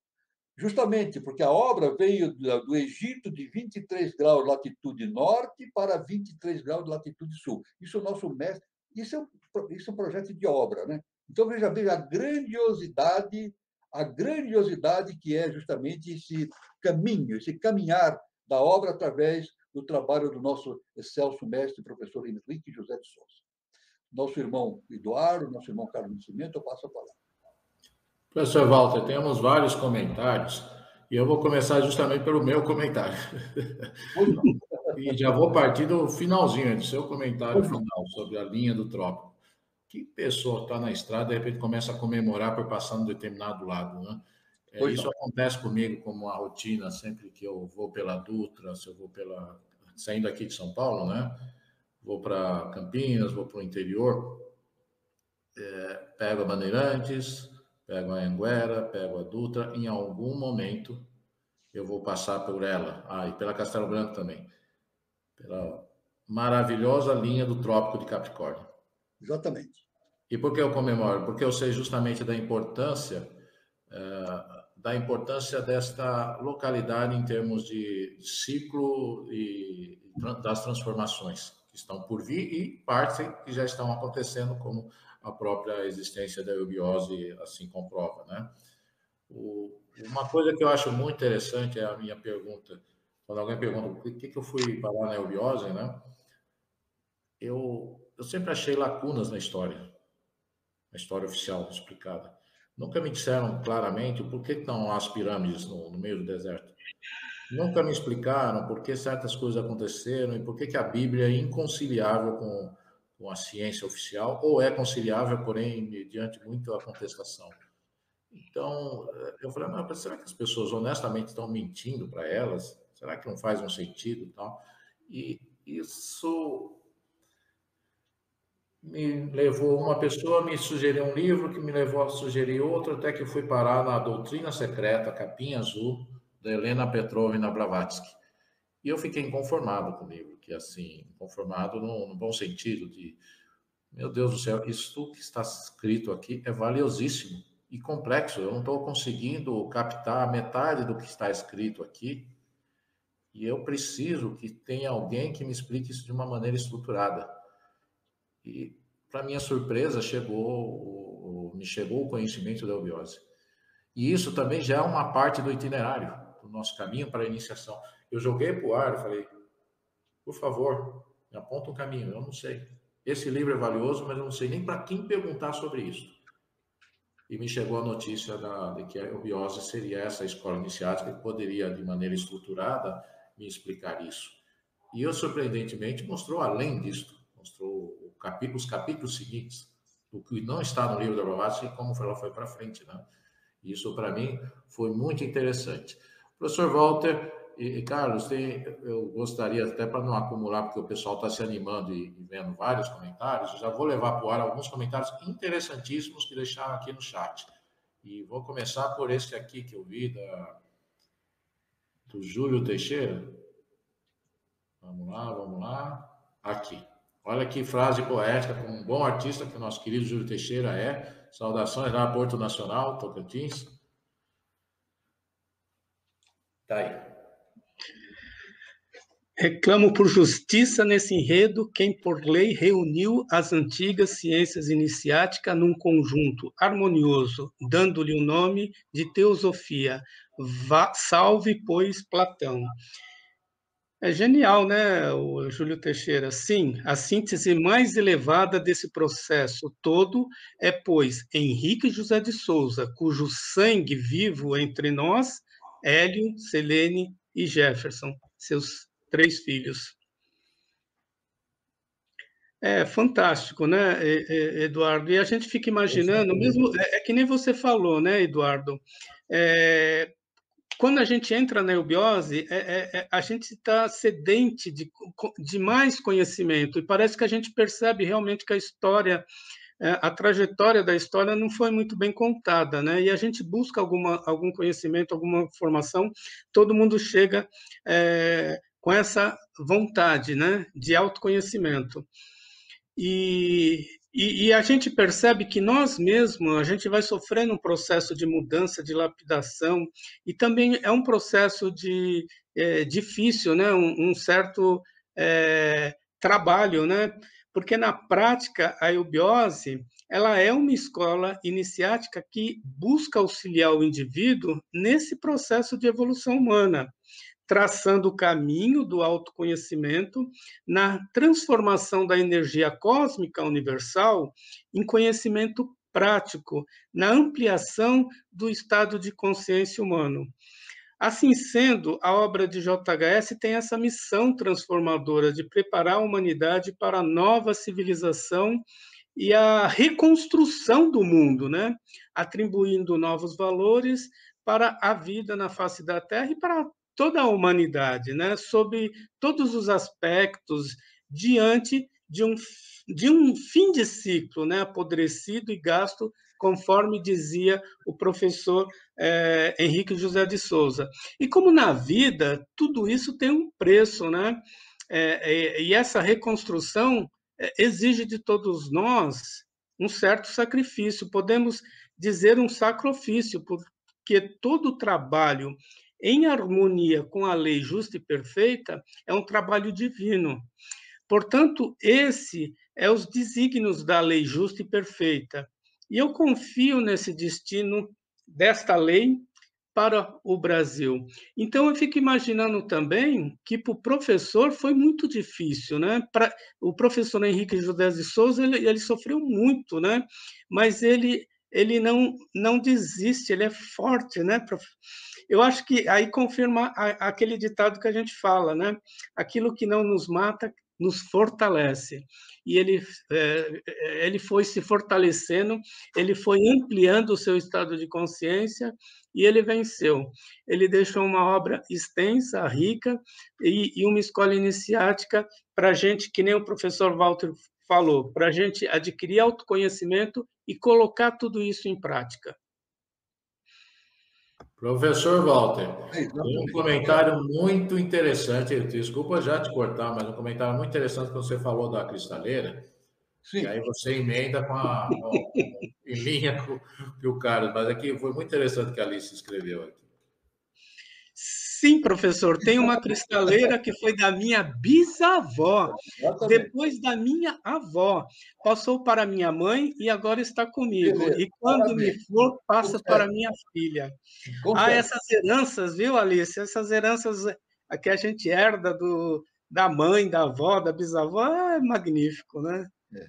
Justamente porque a obra veio do Egito de 23 graus de latitude norte para 23 graus de latitude sul. Isso é o nosso mestre, isso é um projeto de obra, né? Então, veja bem a grandiosidade que é justamente esse caminho, esse caminhar da obra através do trabalho do nosso excelso mestre, professor Henrique José de Souza. Nosso irmão Eduardo, nosso irmão Carlos Nascimento, eu passo a palavra. Professor Walter, temos vários comentários e eu vou começar justamente pelo meu comentário. E já vou partir do finalzinho, do seu comentário final sobre a linha do trópico. Que pessoa está na estrada e de repente começa a comemorar por passar num determinado lado, né? Isso acontece comigo como uma rotina sempre que eu vou pela Dutra, se eu vou saindo aqui de São Paulo, né? Vou para Campinas, vou para o interior, pego a Bandeirantes, pego a Anguera, pego a Dutra, em algum momento eu vou passar por ela, e pela Castelo Branco também, pela maravilhosa linha do Trópico de Capricórnio. Exatamente. E por que eu comemoro? Porque eu sei justamente da importância desta localidade em termos de ciclo e das transformações que estão por vir e partes que já estão acontecendo, como a própria existência da eubiose assim comprova, né? Uma coisa que eu acho muito interessante é a minha pergunta, quando alguém pergunta por que eu fui parar na eubiose, né? Eu sempre achei lacunas na história oficial explicada. Nunca me disseram claramente por que estão as pirâmides no meio do deserto. Nunca me explicaram por que certas coisas aconteceram e por que a Bíblia é inconciliável com a ciência oficial, ou é conciliável, porém, mediante muita contestação. Então, eu falei, mas será que as pessoas honestamente estão mentindo para elas? Será que não faz um sentido e tal? E isso uma pessoa me sugeriu um livro, que me levou a sugerir outro, até que eu fui parar na Doutrina Secreta, capinha azul, da Helena Petrovna Blavatsky. E eu fiquei inconformado com o livro, que assim, inconformado no bom sentido de, meu Deus do céu, isso que está escrito aqui é valiosíssimo e complexo. Eu não estou conseguindo captar metade do que está escrito aqui. E eu preciso que tenha alguém que me explique isso de uma maneira estruturada. E, para minha surpresa, me chegou o conhecimento da eubiose. E isso também já é uma parte do itinerário, do nosso caminho para a iniciação. Eu joguei para o ar e falei, por favor, me aponta um caminho, eu não sei. Esse livro é valioso, mas eu não sei nem para quem perguntar sobre isso. E me chegou a notícia de que a eubiose seria essa escola iniciática que poderia, de maneira estruturada, me explicar isso. E eu, surpreendentemente, mostrou além disso, mostrou os capítulos seguintes, o que não está no livro da Blavatsky e como ela foi para frente, né? Isso, para mim, foi muito interessante. Professor Walter e Carlos, eu gostaria, até para não acumular, porque o pessoal está se animando e vendo vários comentários, eu já vou levar para o ar alguns comentários interessantíssimos que deixaram aqui no chat. E vou começar por esse aqui que eu vi, do Júlio Teixeira. Vamos lá. Aqui. Olha que frase poética, como um bom artista que o nosso querido Júlio Teixeira é. Saudações lá, Porto Nacional, Tocantins. Tá aí. Reclamo por justiça nesse enredo quem por lei reuniu as antigas ciências iniciáticas num conjunto harmonioso, dando-lhe o nome de teosofia. Salve, pois, Platão. É genial, né, o Júlio Teixeira? Sim, a síntese mais elevada desse processo todo é, pois, Henrique José de Souza, cujo sangue vivo entre nós, Hélio, Selene e Jefferson, seus 3 filhos. É fantástico, né, Eduardo? E a gente fica imaginando, mesmo, é que nem você falou, né, Eduardo? Quando a gente entra na eubiose, a gente está sedente de mais conhecimento, e parece que a gente percebe realmente que a história, a trajetória da história não foi muito bem contada, né? E a gente busca algum conhecimento, alguma informação, todo mundo chega com essa vontade, né, de autoconhecimento. E a gente percebe que nós mesmos, a gente vai sofrendo um processo de mudança, de lapidação, e também é um processo difícil, né? Um certo trabalho, né? Porque na prática a eubiose ela é uma escola iniciática que busca auxiliar o indivíduo nesse processo de evolução humana, traçando o caminho do autoconhecimento na transformação da energia cósmica universal em conhecimento prático, na ampliação do estado de consciência humano. Assim sendo, a obra de JHS tem essa missão transformadora de preparar a humanidade para a nova civilização e a reconstrução do mundo, né? Atribuindo novos valores para a vida na face da Terra e para toda a humanidade, né? Sob todos os aspectos, diante de um fim de ciclo, né? Apodrecido e gasto, conforme dizia o professor Henrique José de Souza. E como na vida, tudo isso tem um preço, né? E essa reconstrução exige de todos nós um certo sacrifício, podemos dizer um sacrifício, porque todo trabalho em harmonia com a lei justa e perfeita é um trabalho divino. Portanto, esse é os desígnios da lei justa e perfeita. E eu confio nesse destino desta lei para o Brasil. Então, eu fico imaginando também que para o professor foi muito difícil, né? O professor Henrique José de Souza, ele sofreu muito, né? Mas ele não desiste, ele é forte, né? Eu acho que aí confirma aquele ditado que a gente fala, né? Aquilo que não nos mata nos fortalece. E ele foi se fortalecendo, ele foi ampliando o seu estado de consciência e ele venceu. Ele deixou uma obra extensa, rica e uma escola iniciática para gente, que nem o professor Walter falou, para a gente adquirir autoconhecimento e colocar tudo isso em prática. Professor Walter, tem um Exatamente. comentário muito interessante, desculpa já te cortar, mas um comentário muito interessante que você falou da cristaleira, e Sim. aí você emenda em linha com o Carlos, mas aqui foi muito interessante o que a Alice escreveu aqui. Sim, professor, tem uma cristaleira que foi da minha bisavó, Exatamente. depois da minha avó, passou para minha mãe e agora está comigo. Beleza. E quando me Parabéns. for, passa para Consegue. minha filha. Ah, Consegue. essas heranças, viu, Alice? Essas heranças que a gente herda da mãe, da avó, da bisavó, é magnífico, né? É.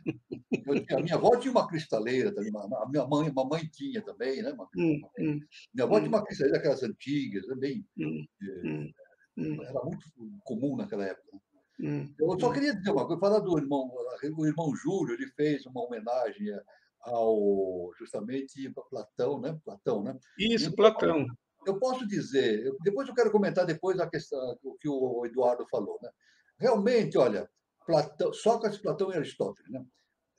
A minha avó tinha uma cristaleira também, a minha mãe, mamãe tinha também, né? Hum, hum, Minha avó tinha hum, uma cristaleira daquelas antigas, também, hum, hum, hum, era muito comum naquela época. hum, Eu só hum. queria dizer uma coisa, falar do irmão, o irmão Júlio, ele fez uma homenagem ao justamente Platão, né? Platão, né? Isso, Então, Platão. eu posso dizer, depois eu quero comentar depois a questão o que o Eduardo falou, né? Realmente, olha, Platão, Sócrates, Platão e Aristóteles, né?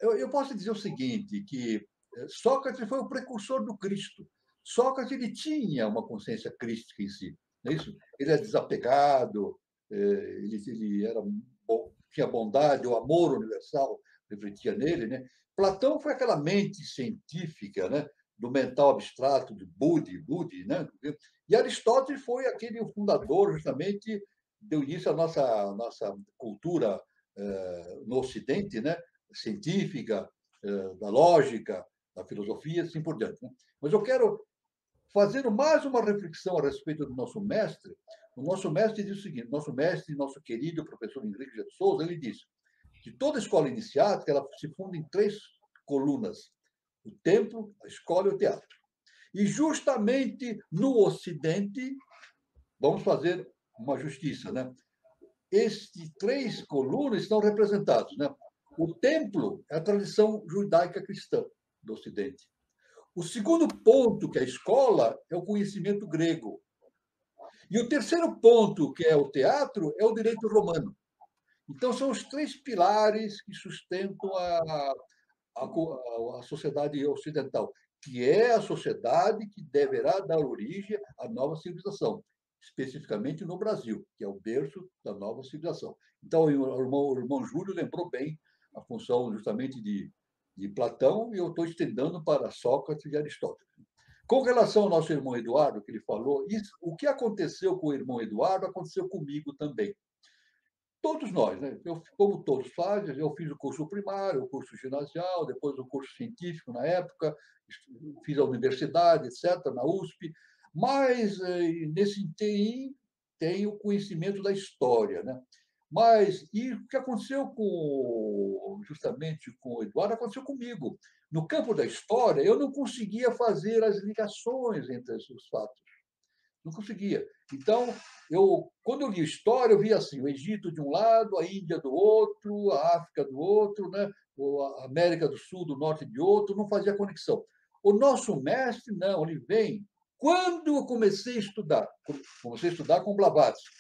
Eu posso dizer o seguinte, que Sócrates foi o precursor do Cristo. Sócrates ele tinha uma consciência crística em si, não é isso? Ele é desapegado, ele era bom, tinha bondade, o amor universal refletia nele, né? Platão foi aquela mente científica, né? Do mental abstrato, de Budi, né? E Aristóteles foi aquele fundador, justamente, deu início à nossa cultura no Ocidente, né? Científica, da lógica, da filosofia, assim por diante. Né? Mas eu quero fazer mais uma reflexão a respeito do nosso mestre. O nosso mestre diz o seguinte: nosso mestre, nosso querido professor Henrique de Souza, ele diz que toda escola iniciática ela se funda em 3 colunas: o templo, a escola e o teatro. E justamente no Ocidente, vamos fazer uma justiça, né? Estes 3 colunas estão representados, né? O templo é a tradição judaica cristã do Ocidente. O segundo ponto, que é a escola, é o conhecimento grego. E o terceiro ponto, que é o teatro, é o direito romano. Então, são os 3 pilares que sustentam a sociedade ocidental, que é a sociedade que deverá dar origem à nova civilização, especificamente no Brasil, que é o berço da nova civilização. Então, o irmão Júlio lembrou bem a função justamente de Platão, e eu estou estendendo para Sócrates e Aristóteles. Com relação ao nosso irmão Eduardo, que ele falou, o que aconteceu com o irmão Eduardo aconteceu comigo também. Todos nós, né? Como todos fazem, eu fiz o curso primário, o curso ginasial, depois o curso científico na época, fiz a universidade, etc., na USP, mas nesse interim tem o conhecimento da história, né? Mas e o que aconteceu justamente com o Eduardo aconteceu comigo. No campo da história, eu não conseguia fazer as ligações entre os fatos. Não conseguia. Então, quando eu li história, eu via assim, o Egito de um lado, a Índia do outro, a África do outro, né? A América do Sul, do Norte de outro, não fazia conexão. O nosso mestre, não, ele vem. Quando eu comecei a estudar com Blavatsky.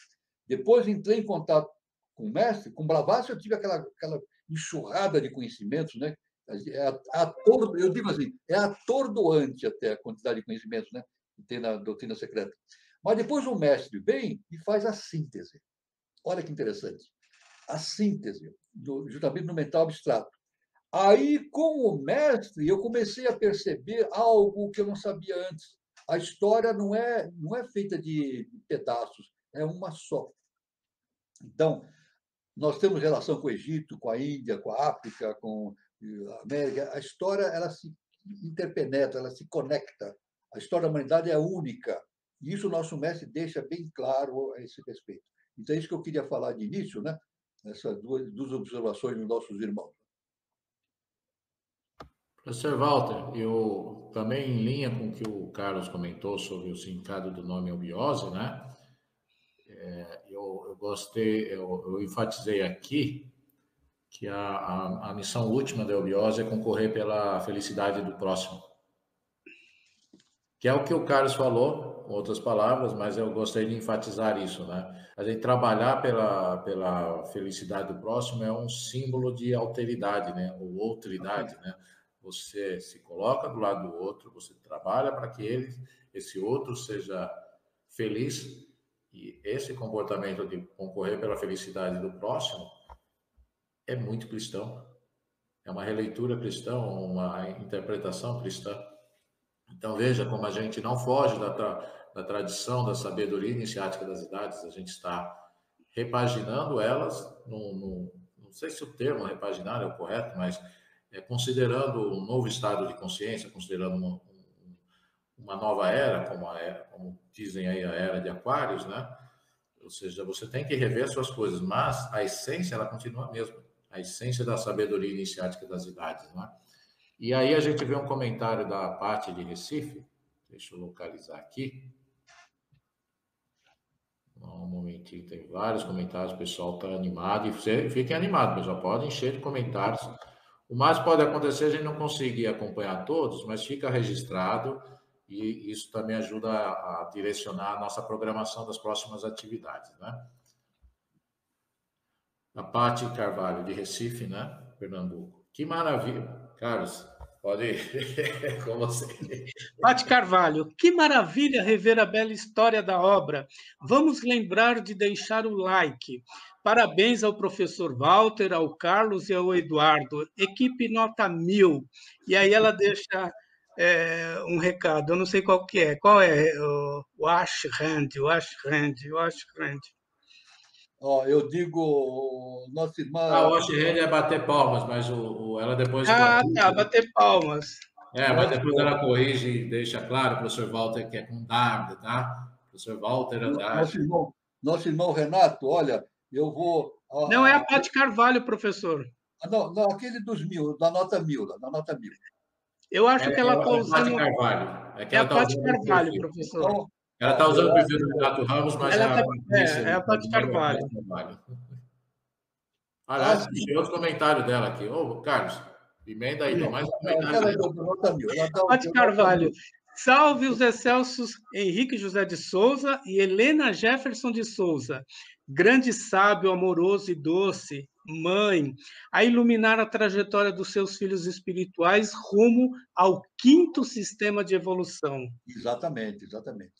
Depois entrei em contato com o mestre, com Blavatsky eu tive aquela enxurrada de conhecimentos, né? Eu digo assim, é atordoante até a quantidade de conhecimentos, né? Que tem na doutrina secreta. Mas depois o mestre vem e faz a síntese. Olha que interessante. A síntese, justamente no mental abstrato. Aí, com o mestre, eu comecei a perceber algo que eu não sabia antes. A história não é feita de pedaços, é uma só. Então, nós temos relação com o Egito, com a Índia, com a África, com a América. A história ela se interpenetra, ela se conecta. A história da humanidade é única. E isso o nosso mestre deixa bem claro a esse respeito. Então, é isso que eu queria falar de início, né? Essas duas observações dos nossos irmãos. Professor Walter, eu também em linha com o que o Carlos comentou sobre o significado do nome eubiose, né? Eu gostei, eu enfatizei aqui que a missão última da eubiose é concorrer pela felicidade do próximo. Que é o que o Carlos falou, outras palavras, mas eu gostaria de enfatizar isso, né? A gente trabalhar pela felicidade do próximo é um símbolo de alteridade, né? Ou outridade, né? Você se coloca do lado do outro, você trabalha para que esse outro seja feliz, e esse comportamento de concorrer pela felicidade do próximo é muito cristão. É uma releitura cristã, uma interpretação cristã. Então, veja como a gente não foge da tradição da sabedoria iniciática das idades, a gente está repaginando elas, não sei se o termo repaginar é o correto, mas considerando um novo estado de consciência, considerando uma nova era, como dizem aí, a era de Aquários, né? Ou seja, você tem que rever suas coisas, mas a essência, ela continua a mesma. A essência da sabedoria iniciática das idades, né? E aí a gente vê um comentário da Paty de Recife, deixa eu localizar aqui. Um momentinho, tem vários comentários, o pessoal está animado, e fiquem animados, pessoal, pode encher de comentários. O mais pode acontecer a gente não conseguir acompanhar todos, mas fica registrado, e isso também ajuda a direcionar a nossa programação das próximas atividades, né? A Paty Carvalho, de Recife, né? Pernambuco. Que maravilha. Carlos, pode ir com você. Paty Carvalho, que maravilha rever a bela história da obra. Vamos lembrar de deixar o like. Parabéns ao professor Walter, ao Carlos e ao Eduardo. Equipe nota 1000. E aí ela deixa um recado, eu não sei qual que é. Qual é? O Ashrand. Ó, eu digo, nossa Ah, irmã, o Oxirrede é bater palmas, mas ela depois Ah, corrige. tá, bater palmas. Mas depois nosso, ela corrige e deixa claro, professor Walter, que é com W, tá? Professor Walter Andrade. nosso irmão Renato, olha, eu vou. Não é a Paty Carvalho, professor. Não, não, aquele dos 1000, da nota 1000, da nota 1000. Eu acho que ela está É Paty usando. Carvalho. É que É ela a está Paty usando o Carvalho, perfil. professor. Então, Ela está usando o perfil do eu, Renato Ramos, mas Ela tá, Patrícia, é a Paty é Carvalho. Paty Carvalho. ah, Aliás, sim, tem outro comentário dela aqui. Ô, Carlos, emenda aí, tem mais um comentário aquela dela. da nota 1000, ela dá Paty nota Carvalho. 1000. Salve os excelsos Henrique José de Souza e Helena Jefferson de Souza. Grande sábio, amoroso e doce, mãe, a iluminar a trajetória dos seus filhos espirituais rumo ao quinto sistema de evolução. Exatamente, exatamente.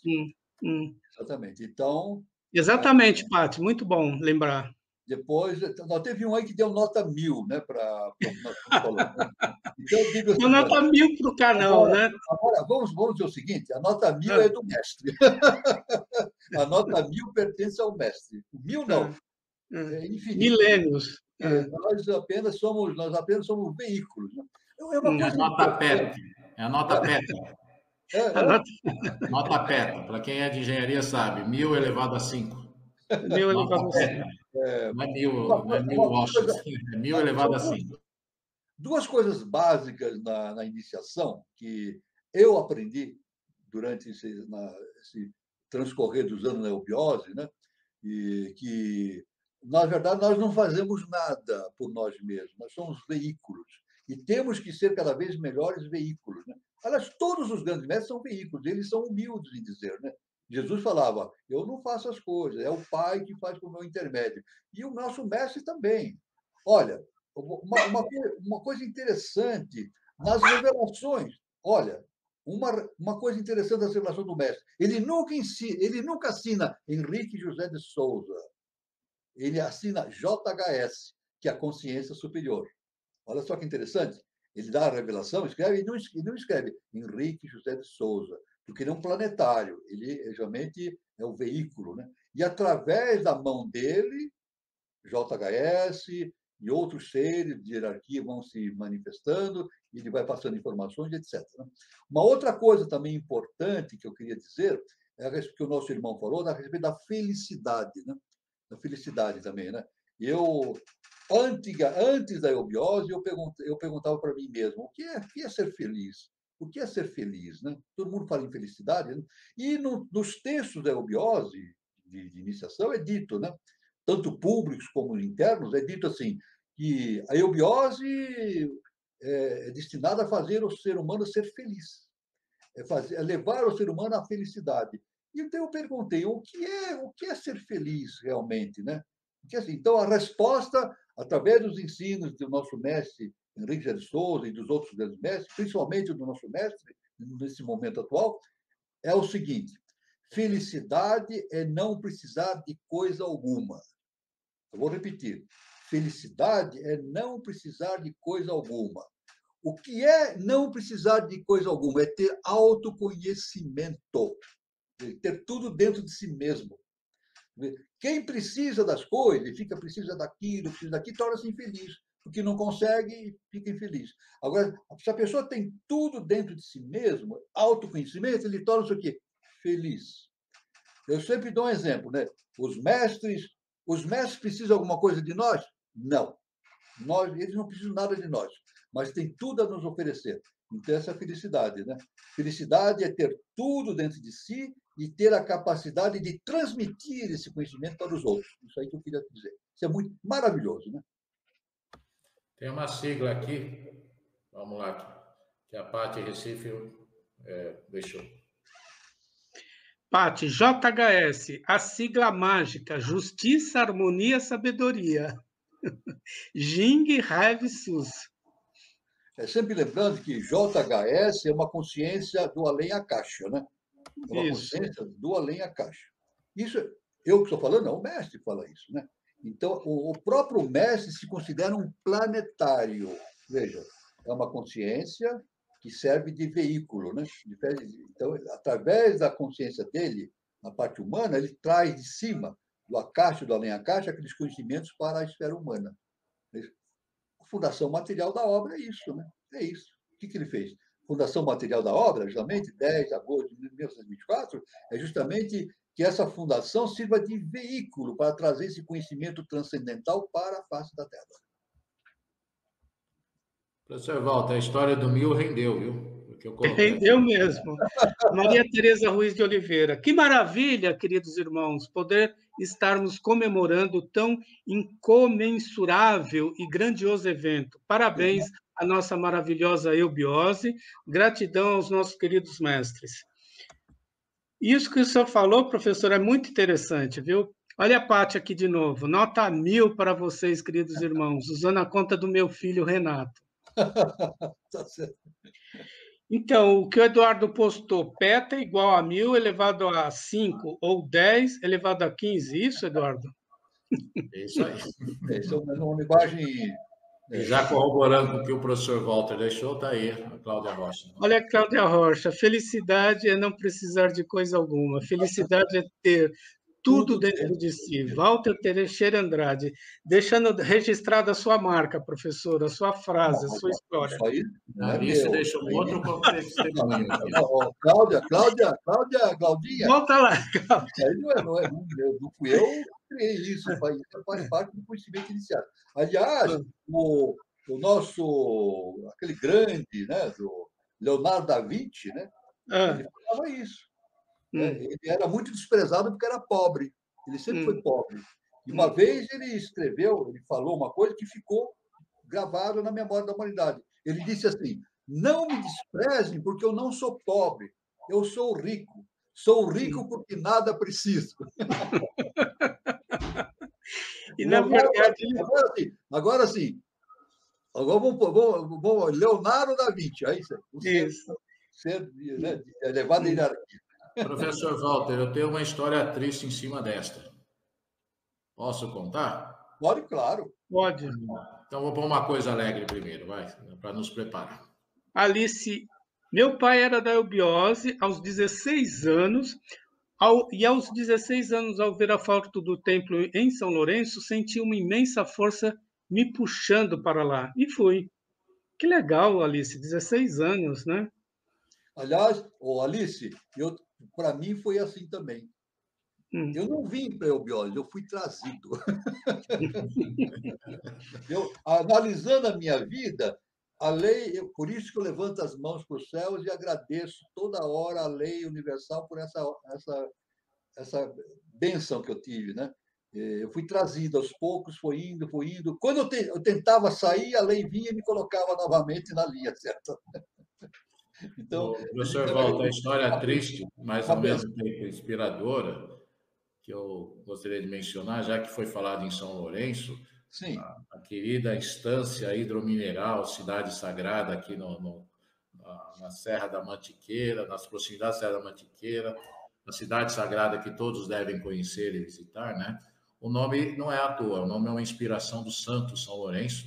Hum. Exatamente. Então, Exatamente, Paty, muito bom lembrar. depois, nós teve um aí que deu nota 1000, né, para o que nós estamos falando. Então, eu digo Deu assim, nota 1000 para o canal, né? agora vamos dizer o seguinte: a nota 1000 é do mestre. A nota 1000 pertence ao mestre. O 1000 não, é infinito. Milênios. Nós apenas somos veículos. Né? É uma É a coisa nota PET. importante. É a nota PET. É, A é, nota Nota PET. Para quem é de engenharia sabe, 1000 elevado a 5. 1000 elevado Nota a PET. 5. Não é uma, 1000, não é coi- 1000 uma Washington, coisa, é 1000 elevado são a 5. duas coisas básicas na iniciação que eu aprendi durante esse transcorrer dos anos na eubiose, né? E que, na verdade, nós não fazemos nada por nós mesmos, nós somos veículos. E temos que ser cada vez melhores veículos. Né? Aliás, todos os grandes mestres são veículos, eles são humildes em dizer. Né? Jesus falava: eu não faço as coisas, é o Pai que faz por meu intermédio. E o nosso mestre também. Olha, uma coisa interessante nas revelações. Olha, uma coisa interessante das revelações do mestre. Ele nunca assina Henrique José de Souza. Ele assina JHS, que é a consciência superior. Olha só que interessante. Ele dá a revelação, escreve, e não escreve Henrique José de Souza, porque ele é um planetário. Ele realmente é o veículo. Né? E através da mão dele, JHS e outros seres de hierarquia vão se manifestando, e ele vai passando informações, etc. Uma outra coisa também importante que eu queria dizer é a respeito que o nosso irmão falou, a respeito da felicidade, né? Da felicidade também, né? Eu antes da eubiose, eu perguntava para mim mesmo, o que é ser feliz? O que é ser feliz, né? Todo mundo fala em felicidade, né? E nos textos da eubiose de iniciação é dito, né? Tanto públicos como internos, é dito assim, que a eubiose é destinada a fazer o ser humano ser feliz, é levar o ser humano à felicidade. Então eu perguntei, o que é ser feliz realmente, né? Porque, assim, então a resposta, através dos ensinos do nosso mestre Henrique de Souza e dos outros grandes mestres, principalmente do nosso mestre, nesse momento atual, é o seguinte: felicidade é não precisar de coisa alguma. Eu vou repetir. Felicidade é não precisar de coisa alguma. O que é não precisar de coisa alguma? É ter autoconhecimento, ter tudo dentro de si mesmo. Quem precisa das coisas, precisa daquilo, precisa daquilo, torna-se infeliz, porque não consegue, fica infeliz. Agora, se a pessoa tem tudo dentro de si mesmo, autoconhecimento, ele torna-se o quê? Feliz. Eu sempre dou um exemplo, né? Os mestres precisam de alguma coisa de nós? Não. Eles não precisam nada de nós, mas tem tudo a nos oferecer. Então, essa é a felicidade, né? Felicidade é ter tudo dentro de si e ter a capacidade de transmitir esse conhecimento para os outros. Isso aí que eu queria dizer. Isso é muito maravilhoso, né? Tem uma sigla aqui, vamos lá, que a Paty Recife deixou. Pati, JHS, a sigla mágica, Justiça, Harmonia, Sabedoria. Jing, Raiva e Sus. Sempre lembrando que JHS é uma consciência do além-acaixa, né? É uma Isso. consciência do além-acaixa. Isso, eu que estou falando, não, o mestre fala isso, né? Então, o próprio mestre se considera um planetário. Veja, é uma consciência que serve de veículo, né? Então, através da consciência dele, na parte humana, ele traz de cima, do acaixa, do além-acaixa, aqueles conhecimentos para a esfera humana. A fundação material da obra é isso, né? É isso. O que ele fez? Fundação material da obra, justamente, 10 de agosto de 1924, é justamente que essa fundação sirva de veículo para trazer esse conhecimento transcendental para a face da Terra. Professor Walter, a história do mil rendeu, viu? Porque eu coloquei aqui. Rendeu mesmo. Maria Tereza Ruiz de Oliveira. Que maravilha, queridos irmãos, poder estarmos comemorando tão incomensurável e grandioso evento. Parabéns à nossa maravilhosa eubiose. Gratidão aos nossos queridos mestres. Isso que o senhor falou, professor, é muito interessante, viu? Olha a Paty aqui de novo. Nota 1000 para vocês, queridos irmãos, usando a conta do meu filho Renato. Tá certo. Então, o que o Eduardo postou, π é igual a 1000 elevado a 5 ou 10 elevado a 15, isso, Eduardo? É isso aí. Isso é uma linguagem. E já corroborando com o que o professor Walter deixou, está aí a Cláudia Rocha. Olha a Cláudia Rocha, felicidade é não precisar de coisa alguma, felicidade é ter tudo dentro de si. Walter Teixeira Andrade, deixando registrada a sua marca, professor, a sua frase, a sua história. Isso aí não é Alice meu. deixa um outro testemunho aqui. Claudinha. Volta lá, Cláudia. Isso aí não é meu, não fui eu que criei isso, faz parte do conhecimento iniciado. Aliás, aquele grande, né, do Leonardo da Vinci, né, ele falava isso. Ele era muito desprezado porque era pobre. Ele sempre foi pobre. E uma vez ele falou uma coisa que ficou gravada na memória da humanidade. Ele disse assim: não me desprezem porque eu não sou pobre, eu sou rico. Sou rico porque nada preciso. E, na verdade... Agora sim. Agora vamos Leonardo da Vinci. Aí ser elevado em hierarquia. Professor Walter, eu tenho uma história triste em cima desta. Posso contar? Pode, claro. Pode. Então, vou pôr uma coisa alegre primeiro, para nos preparar. Alice, meu pai era da eubiose aos 16 anos, e aos 16 anos, ao ver a foto do templo em São Lourenço, senti uma imensa força me puxando para lá. E fui. Que legal, Alice, 16 anos, né? Aliás, Alice, para mim foi assim também. Eu não vim para a eubiose, eu fui trazido. Analisando a minha vida, a lei, por isso que eu levanto as mãos para os céus e agradeço toda hora a lei universal por essa bênção que eu tive, né? Eu fui trazido aos poucos, foi indo. Quando eu tentava sair, a lei vinha e me colocava novamente na linha, certo? Então, O professor Walter, a história triste, mas ao mesmo tempo inspiradora, que eu gostaria de mencionar, já que foi falado em São Lourenço, sim, a querida Estância Hidromineral, cidade sagrada aqui na Serra da Mantiqueira, nas proximidades da Serra da Mantiqueira, a cidade sagrada que todos devem conhecer e visitar, né? O nome não é à toa, o nome é uma inspiração do santo São Lourenço,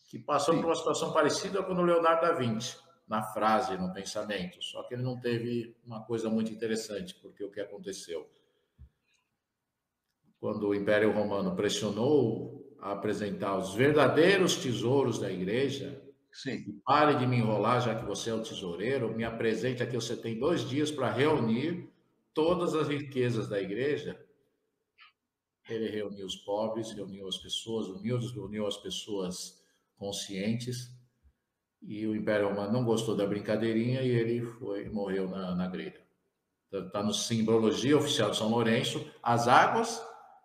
que passou por sim, uma situação parecida com o Leonardo da Vinci, na frase, no pensamento, só que ele não teve uma coisa muito interessante, porque o que aconteceu? Quando o Império Romano pressionou a apresentar os verdadeiros tesouros da igreja, sim. e pare de me enrolar, já que você é o tesoureiro, me apresente aqui, você tem 2 dias para reunir todas as riquezas da igreja. Ele reuniu os pobres, reuniu as pessoas humildes, reuniu as pessoas conscientes, e o Império Romano não gostou da brincadeirinha e ele morreu na grelha. Está no simbologia oficial de São Lourenço, as águas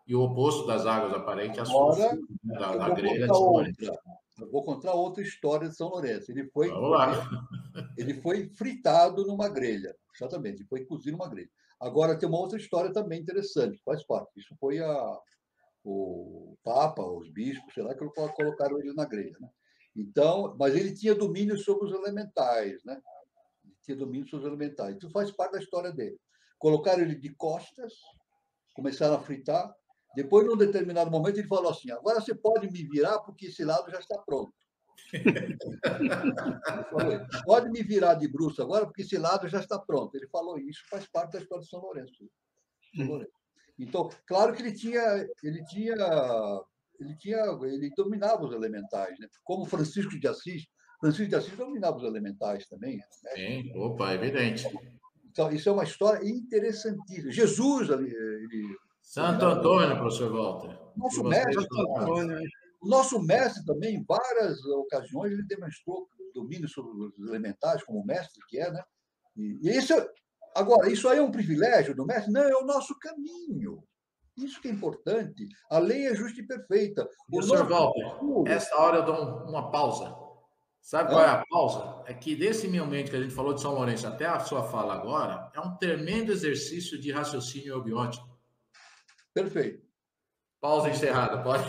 e o oposto das águas aparentes, a Agora, sulfura, né, eu da vou grelha contar de São Lourenço. outra. Eu vou contar outra história de São Lourenço. Vamos lá. Ele foi fritado numa grelha, exatamente, ele foi cozido numa grelha. Agora, tem uma outra história também interessante, que faz parte. Isso foi o Papa, os bispos, sei lá, que colocaram ele na grelha, né? Então, mas ele tinha domínio sobre os elementais, né? Ele tinha domínio sobre os elementais. Isso faz parte da história dele. Colocaram ele de costas, começaram a fritar. Depois, num determinado momento, ele falou assim: agora você pode me virar, porque esse lado já está pronto. Ele falou isso. Pode me virar de bruços agora, porque esse lado já está pronto. Ele falou isso, faz parte da história de São Lourenço. São Lourenço. Então, claro que ele dominava os elementais, né? Como Francisco de Assis. Francisco de Assis dominava os elementais também. Né? Sim, opa, evidente. Então, isso é uma história interessantíssima. Jesus, ele Santo dominava. Antônio, professor Walter, que Nosso você mestre, Santo estudou. Antônio. o nosso mestre também, em várias ocasiões, ele demonstrou domínio sobre os elementais, como mestre que é, né? E isso, agora, isso aí é um privilégio do mestre? Não, é o nosso caminho. Isso que é importante. A lei é justa e perfeita. O Professor nosso Walter, futuro. essa hora eu dou uma pausa. Sabe qual é Hã? a pausa? É que desse momento que a gente falou de São Lourenço até a sua fala agora, é um tremendo exercício de raciocínio eubiótico. Perfeito. Pausa encerrada, pode.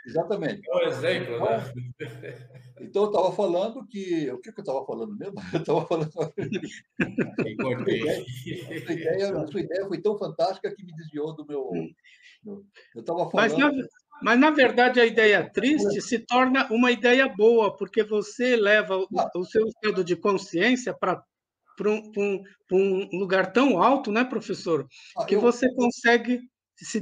Exatamente. É um exemplo, né? Então eu estava falando que. O que eu estava falando mesmo? Eu estava falando. Cortei. A sua ideia foi tão fantástica que me desviou do meu. Eu estava Mas, falando. na verdade, a ideia triste se torna uma ideia boa, porque você leva o seu estado de consciência para um lugar tão alto, né, professor, que você consegue se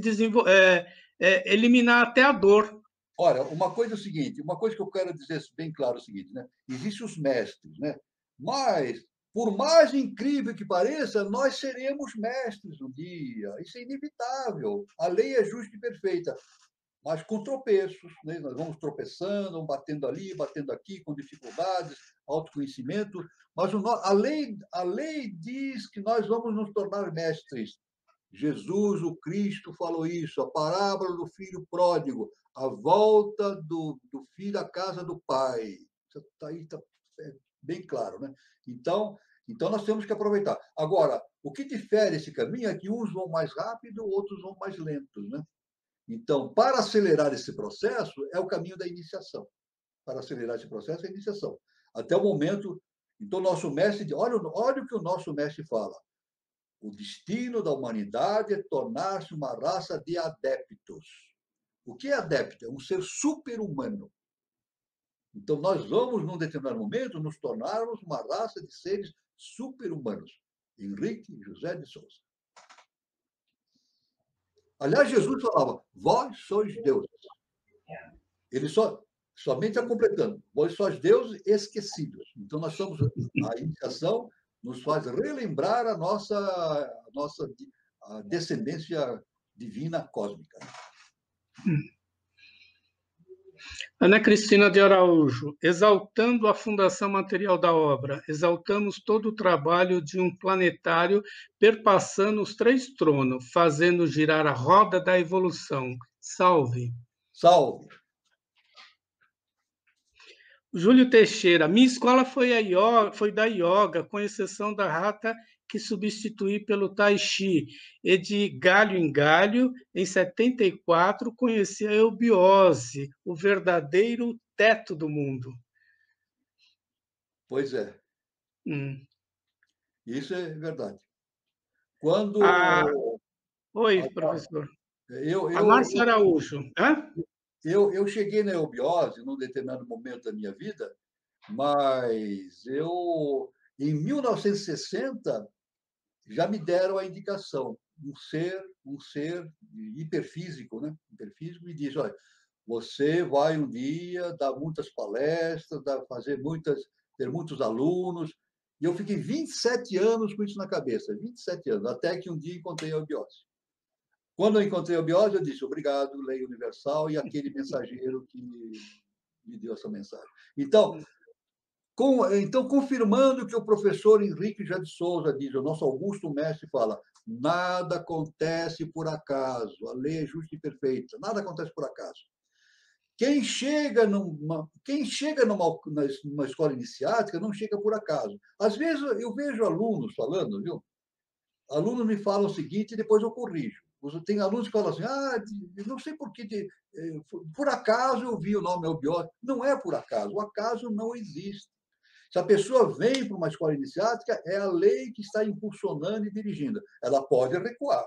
eliminar até a dor. Olha, uma coisa é o seguinte, uma coisa que eu quero dizer bem claro é o seguinte, né? Existem os mestres, né? Mas, por mais incrível que pareça, nós seremos mestres um dia. Isso é inevitável. A lei é justa e perfeita, mas com tropeços, né? Nós vamos tropeçando, batendo ali, batendo aqui, com dificuldades, autoconhecimento. Mas a lei diz que nós vamos nos tornar mestres. Jesus, o Cristo, falou isso, a parábola do filho pródigo, a volta do filho à casa do pai. Está aí, tá bem claro, né? Então, nós temos que aproveitar. Agora, o que difere esse caminho é que uns vão mais rápido, outros vão mais lentos, né? Então, para acelerar esse processo, é o caminho da iniciação. Para acelerar esse processo, é a iniciação. Até o momento. Então, nosso mestre, olha o que o nosso mestre fala. O destino da humanidade é tornar-se uma raça de adeptos. O que é adepto? É um ser super-humano. Então, nós vamos, num determinado momento, nos tornarmos uma raça de seres super-humanos. Henrique José de Souza. Aliás, Jesus falava, vós sois deuses. Ele somente está completando, vós sois deuses esquecidos. Então, nós somos, a iniciação nos faz relembrar a nossa a descendência divina cósmica. Ana Cristina de Araújo, exaltando a fundação material da obra, exaltamos todo o trabalho de um planetário perpassando os 3 tronos, fazendo girar a roda da evolução. Salve! Salve! Júlio Teixeira, minha escola foi, foi da yoga, com exceção da rata que substituí pelo tai chi. E de galho em galho, em 74, conheci a eubiose, o verdadeiro teto do mundo. Pois é, Hum. isso é verdade. Ah, Quando oi, professor. eu, A eu, Márcia Araújo. Hã? eu cheguei na eubiose num determinado momento da minha vida, mas em 1960, já me deram a indicação. Um ser hiperfísico, né? Hiperfísico, me diz: olha, você vai um dia dar muitas palestras, ter muitos alunos. E eu fiquei 27 anos com isso na cabeça, 27 anos, até que um dia encontrei a eubiose. Quando eu encontrei a eubiose, eu disse: obrigado, Lei Universal, e aquele mensageiro que me deu essa mensagem. Então, confirmando que o professor Henrique Jade Souza diz, o nosso Augusto Mestre fala: nada acontece por acaso, a lei é justa e perfeita, nada acontece por acaso. Quem chega numa escola iniciática não chega por acaso. Às vezes eu vejo alunos falando, viu? Alunos me falam o seguinte e depois eu corrijo. Tem alunos que falam assim: não sei por que, por acaso eu vi o nome eubiose. Não é por acaso, o acaso não existe. Se a pessoa vem para uma escola iniciática, é a lei que está impulsionando e dirigindo. Ela pode recuar.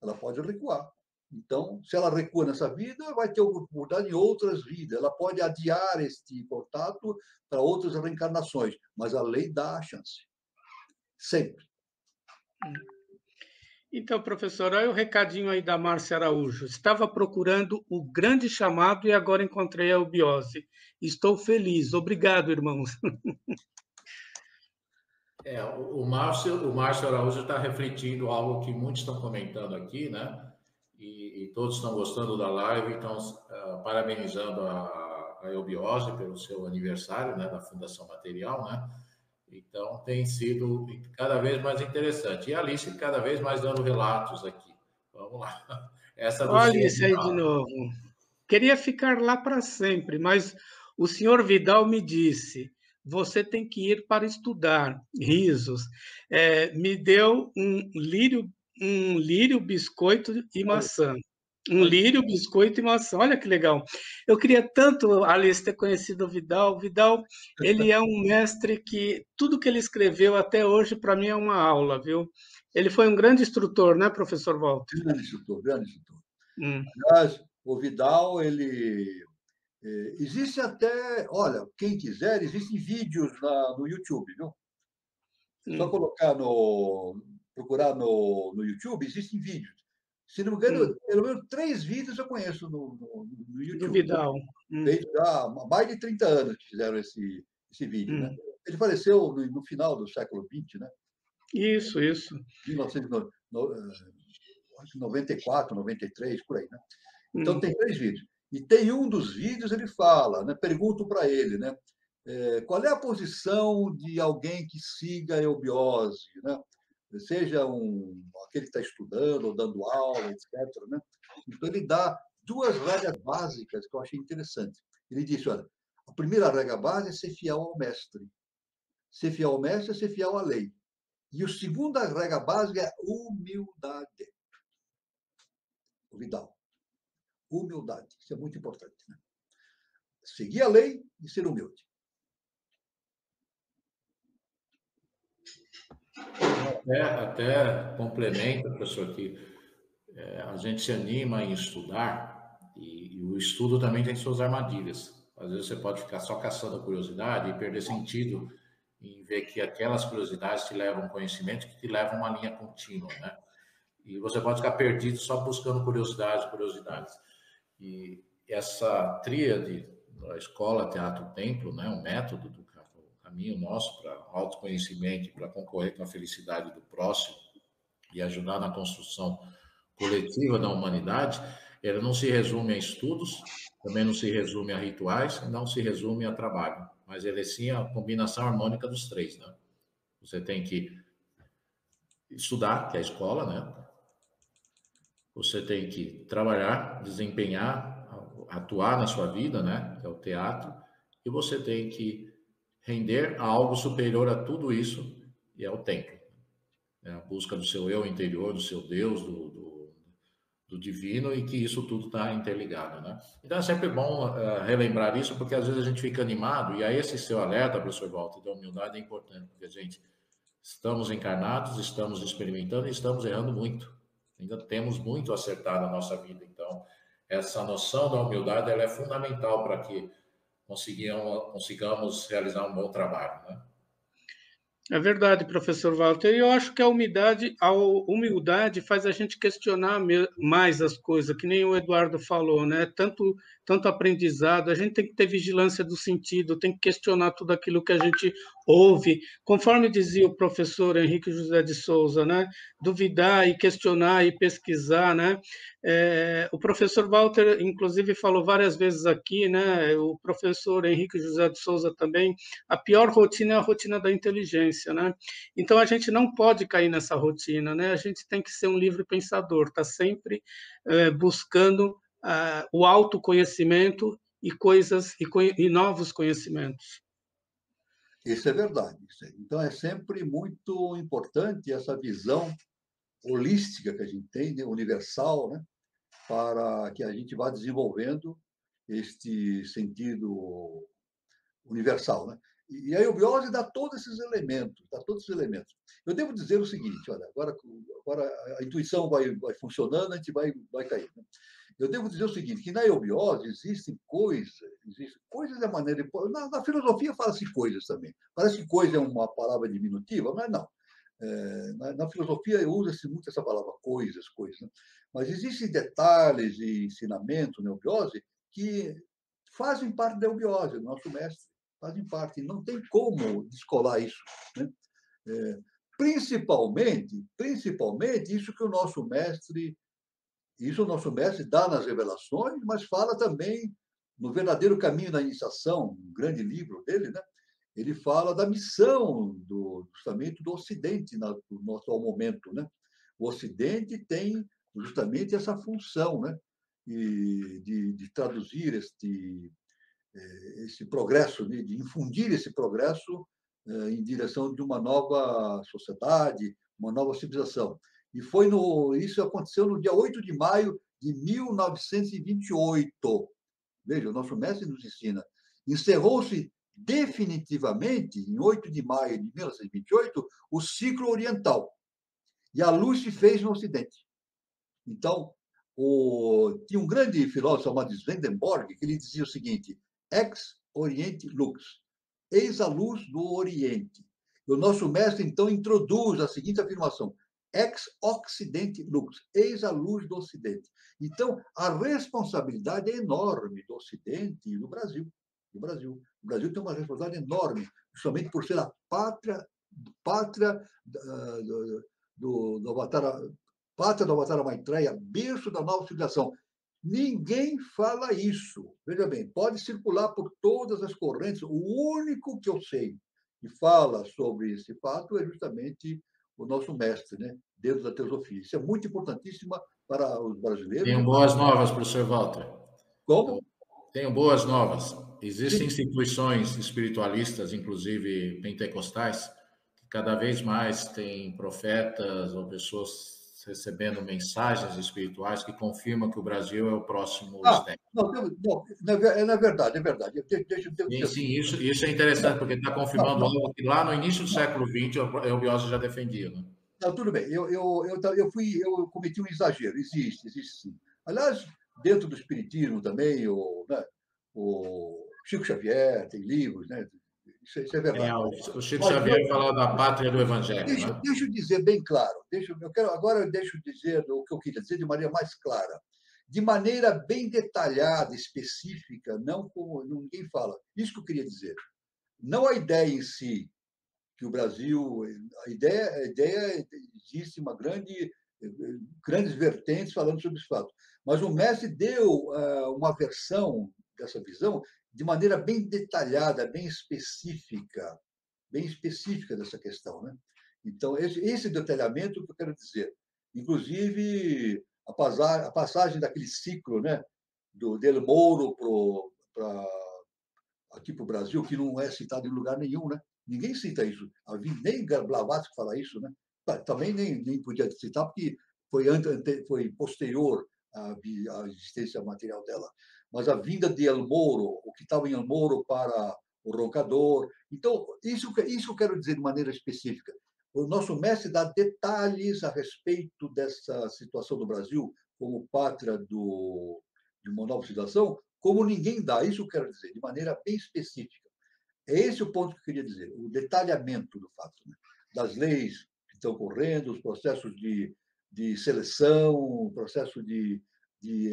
Ela pode recuar. Então, se ela recua nessa vida, vai ter oportunidade em outras vidas. Ela pode adiar este contato para outras reencarnações, mas a lei dá a chance. Sempre. Então, professor, olha o recadinho aí da Márcia Araújo. Estava procurando o grande chamado e agora encontrei a eubiose. Estou feliz. Obrigado, irmãos. O Márcio Araújo está refletindo algo que muitos estão comentando aqui, né? E todos estão gostando da live, estão parabenizando a Eubiose pelo seu aniversário, né, da Fundação Material, né? Então, tem sido cada vez mais interessante. E a Alice cada vez mais dando relatos aqui. Vamos lá. Essa do Olha senhor isso aí de Vidal. novo. Queria ficar lá para sempre, mas o senhor Vidal me disse: você tem que ir para estudar. Risos. Me deu um lírio, biscoito e Olha, maçã. Um olha. lírio, biscoito e maçã. Olha que legal. Eu queria tanto, Alice, ter conhecido o Vidal. O Vidal, ele é um mestre que tudo que ele escreveu até hoje, para mim, é uma aula, viu? Ele foi um grande instrutor, né, professor Walter? Grande instrutor, grande instrutor. Hum, Aliás, o Vidal, existe até, olha, quem quiser, existem vídeos no YouTube, viu? Só hum, procurar no YouTube, existem vídeos. Se não me hum. engano, pelo menos 3 vídeos eu conheço no Do YouTube, né? Vidal. Feito já há mais de 30 anos que fizeram esse vídeo, né? Hum. Ele faleceu no final do século XX, né? Isso. 1994, 93, por aí, né? Então, Hum. tem 3 vídeos. E tem um dos vídeos, ele fala, né? Pergunto para ele, né? Qual é a posição de alguém que siga a eubiose, né? Seja aquele que está estudando ou dando aula, etc. Né? Então, ele dá 2 regras básicas que eu achei interessante. Ele disse: olha, a primeira regra básica é ser fiel ao mestre. Ser fiel ao mestre é ser fiel à lei. E a segunda regra básica é humildade. O Vidal. Humildade. Isso é muito importante. Né? Seguir a lei e ser humilde. Até complementa, professor, que a gente se anima em estudar e o estudo também tem suas armadilhas. Às vezes você pode ficar só caçando a curiosidade e perder sentido em ver que aquelas curiosidades te levam a um conhecimento que te leva a uma linha contínua, né? E você pode ficar perdido só buscando curiosidades. E essa tríade da escola, teatro, templo, né, um método do caminho nosso para autoconhecimento e para concorrer com a felicidade do próximo e ajudar na construção coletiva da humanidade, ele não se resume a estudos, também não se resume a rituais, não se resume a trabalho, mas ele é sim a combinação harmônica dos 3, né? Você tem que estudar, que é a escola, né? Você tem que trabalhar, desempenhar, atuar na sua vida, né? Que é o teatro. E que você tem que render a algo superior a tudo isso, e é o tempo. É a busca do seu eu interior, do seu Deus, do divino, e que isso tudo está interligado, né? Então é sempre bom relembrar isso, porque às vezes a gente fica animado, e aí esse seu alerta, professor Walter, da humildade é importante, porque a gente estamos encarnados, estamos experimentando e estamos errando muito. Ainda temos muito a acertar na nossa vida. Então, essa noção da humildade ela é fundamental para que consigamos realizar um bom trabalho, né? É verdade, professor Walter. Eu acho que a humildade faz a gente questionar mais as coisas, que nem o Eduardo falou, né? Tanto aprendizado, a gente tem que ter vigilância do sentido, tem que questionar tudo aquilo que a gente ouve. Conforme dizia o professor Henrique José de Souza, né? Duvidar e questionar e pesquisar, né? O professor Walter, inclusive, falou várias vezes aqui, né? O professor Henrique José de Souza também, a pior rotina é a rotina da inteligência, né? Então a gente não pode cair nessa rotina, né? A gente tem que ser um livre pensador, tá sempre buscando o autoconhecimento e e novos conhecimentos. Isso é verdade. Então, é sempre muito importante essa visão holística que a gente tem, né, universal, né, para que a gente vá desenvolvendo este sentido universal, né? E a eubiose dá todos esses elementos, dá todos esses elementos. Eu devo dizer o seguinte, olha, agora a intuição vai funcionando, a gente vai cair, né? Eu devo dizer o seguinte, que na eubiose existem coisas da maneira... Na filosofia fala-se coisas também. Parece que coisa é uma palavra diminutiva, mas não. Na filosofia usa-se muito essa palavra coisas, né? Mas existem detalhes e ensinamentos na eubiose que fazem parte da eubiose, do nosso mestre, fazem parte, não tem como descolar isso, né? Principalmente isso o nosso mestre dá nas revelações, mas fala também no Verdadeiro Caminho da Iniciação, um grande livro dele, né? Ele fala da missão justamente do Ocidente no atual momento, né? O Ocidente tem justamente essa função, né? E de traduzir esse progresso, de infundir esse progresso em direção de uma nova sociedade, uma nova civilização. E isso aconteceu no dia 8 de maio de 1928. Veja, o nosso mestre nos ensina. Encerrou-se definitivamente, em 8 de maio de 1928, o ciclo oriental. E a luz se fez no Ocidente. Então, tinha um grande filósofo chamado Swedenborg, que ele dizia o seguinte: ex oriente lux, eis a luz do Oriente. E o nosso mestre, então, introduz a seguinte afirmação: ex occidente lux, eis a luz do Ocidente. Então, a responsabilidade é enorme do Ocidente e do Brasil. Do Brasil. O Brasil tem uma responsabilidade enorme, justamente por ser a pátria do Avatara Maitreya, berço da nova civilização. Ninguém fala isso. Veja bem, pode circular por todas as correntes. O único que eu sei que fala sobre esse fato é justamente o nosso mestre, né? Deus da Teosofia. Isso é muito importantíssimo para os brasileiros. Tenho boas novas, professor Walter. Como? Tenho boas novas. Sim. Existem instituições espiritualistas, inclusive pentecostais, que cada vez mais têm profetas ou pessoas recebendo mensagens espirituais que confirmam que o Brasil é o próximo step. Não, é verdade, é verdade. Sim, isso é interessante, porque está confirmando algo que lá no início do século XX a eubiose já defendia, né? Não, tudo bem. Eu cometi um exagero. Existe sim. Aliás, dentro do espiritismo também, o Chico Xavier tem livros, né? Isso é verdade. O Chico Xavier fala da pátria do Evangelho, né? Deixa eu dizer bem claro. Agora eu deixo dizer o que eu queria dizer de maneira mais clara. De maneira bem detalhada, específica, não como ninguém fala. Isso que eu queria dizer. Não a ideia em si, que o Brasil, a ideia existe grandes vertentes falando sobre esse fato. Mas o mestre deu uma versão dessa visão de maneira bem detalhada, bem específica dessa questão, né? Então, esse detalhamento que eu quero dizer. Inclusive, a passagem daquele ciclo, né, do Del Mouro para aqui para o Brasil, que não é citado em lugar nenhum, né? Ninguém cita isso. Nem Blavatsky fala isso, né? Também nem podia citar, porque foi posterior à existência material dela. Mas a vinda de El Moro, o que estava em El Moro para o Roncador. Então, isso eu quero dizer de maneira específica. O nosso mestre dá detalhes a respeito dessa situação do Brasil como pátria de uma nova civilização, como ninguém dá. Isso eu quero dizer, de maneira bem específica. É esse o ponto que eu queria dizer, o detalhamento do fato, né? Das leis que estão correndo, os processos de seleção, o processo de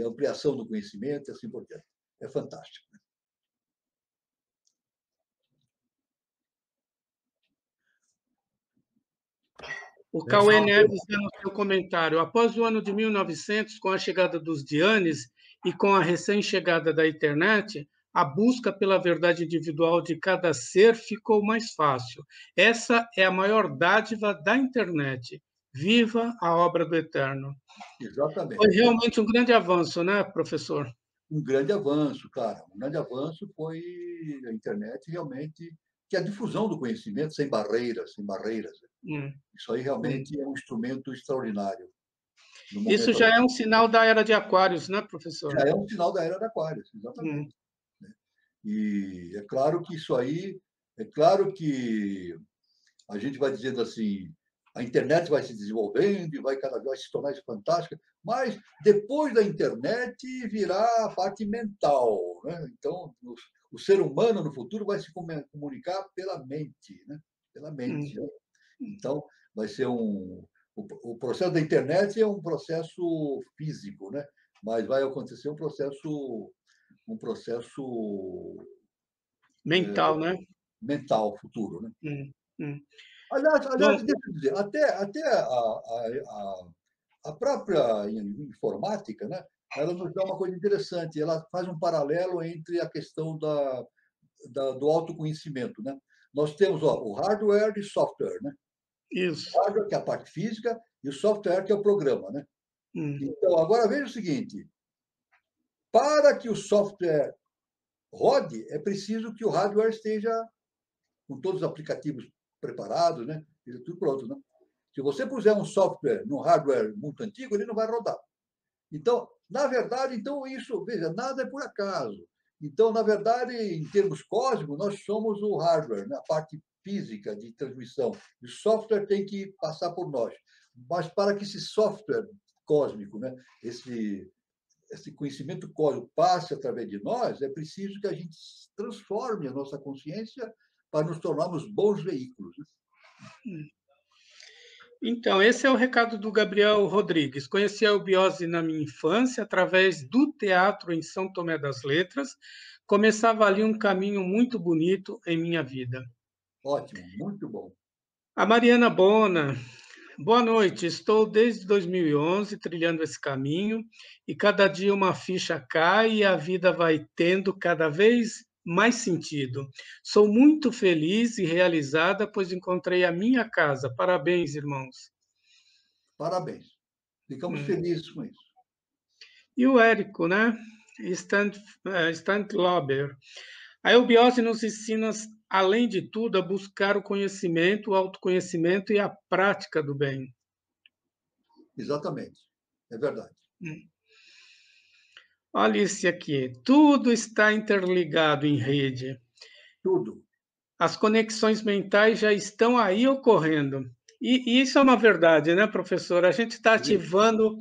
ampliação do conhecimento e assim por diante. É fantástico. Né? O Cauê Neves, no seu comentário, após o ano de 1900, com a chegada dos Dianes e com a recém-chegada da internet, a busca pela verdade individual de cada ser ficou mais fácil. Essa é a maior dádiva da internet. Viva a obra do Eterno. Exatamente. Foi realmente um grande avanço, né, professor? Um grande avanço, cara. Um grande avanço foi a internet realmente, que é a difusão do conhecimento sem barreiras, sem barreiras. Isso aí realmente é um instrumento extraordinário. Isso já é um sinal da era de Aquários, né, professor? Já é um sinal da era de Aquários, exatamente. E é claro que isso aí, é claro que a gente vai dizendo assim, a internet vai se desenvolvendo e vai cada vez vai se tornar mais fantástica, mas depois da internet virá a parte mental, né? Então, o ser humano no futuro vai se comunicar pela mente, né? Pela mente. Né? Então, vai ser o processo da internet é um processo físico, né? Mas vai acontecer um processo mental, né? Mental futuro, né? Bom, Aliás, deixa eu dizer, até a própria informática, né? Ela nos dá uma coisa interessante. Ela faz um paralelo entre a questão do autoconhecimento, né? Nós temos o hardware e software, né? Isso. O hardware, que é a parte física, e o software, que é o programa, né? Então, agora veja o seguinte: para que o software rode, é preciso que o hardware esteja com todos os aplicativos preparados, né? Tudo pronto, né? Se você puser um software no hardware muito antigo, ele não vai rodar. Então, na verdade, isso, veja, nada é por acaso. Então, na verdade, em termos cósmicos, nós somos o hardware, né? A parte física de transmissão. O software tem que passar por nós. Mas para que esse software cósmico, né? Esse conhecimento cósmico passe através de nós, é preciso que a gente transforme a nossa consciência para nos tornarmos bons veículos. Então, esse é o recado do Gabriel Rodrigues. Conheci a eubiose na minha infância através do teatro em São Tomé das Letras. Começava ali um caminho muito bonito em minha vida. Ótimo, muito bom. A Mariana Bona, boa noite. Estou desde 2011 trilhando esse caminho e cada dia uma ficha cai e a vida vai tendo cada vez mais sentido. Sou muito feliz e realizada, pois encontrei a minha casa. Parabéns, irmãos. Parabéns. Ficamos felizes com isso. E o Érico, né? Standlober. A eubiose nos ensina, além de tudo, a buscar o conhecimento, o autoconhecimento e a prática do bem. Exatamente. É verdade. Olha isso aqui. Tudo está interligado em rede. Tudo. As conexões mentais já estão aí ocorrendo. E isso é uma verdade, né, professor? A gente está ativando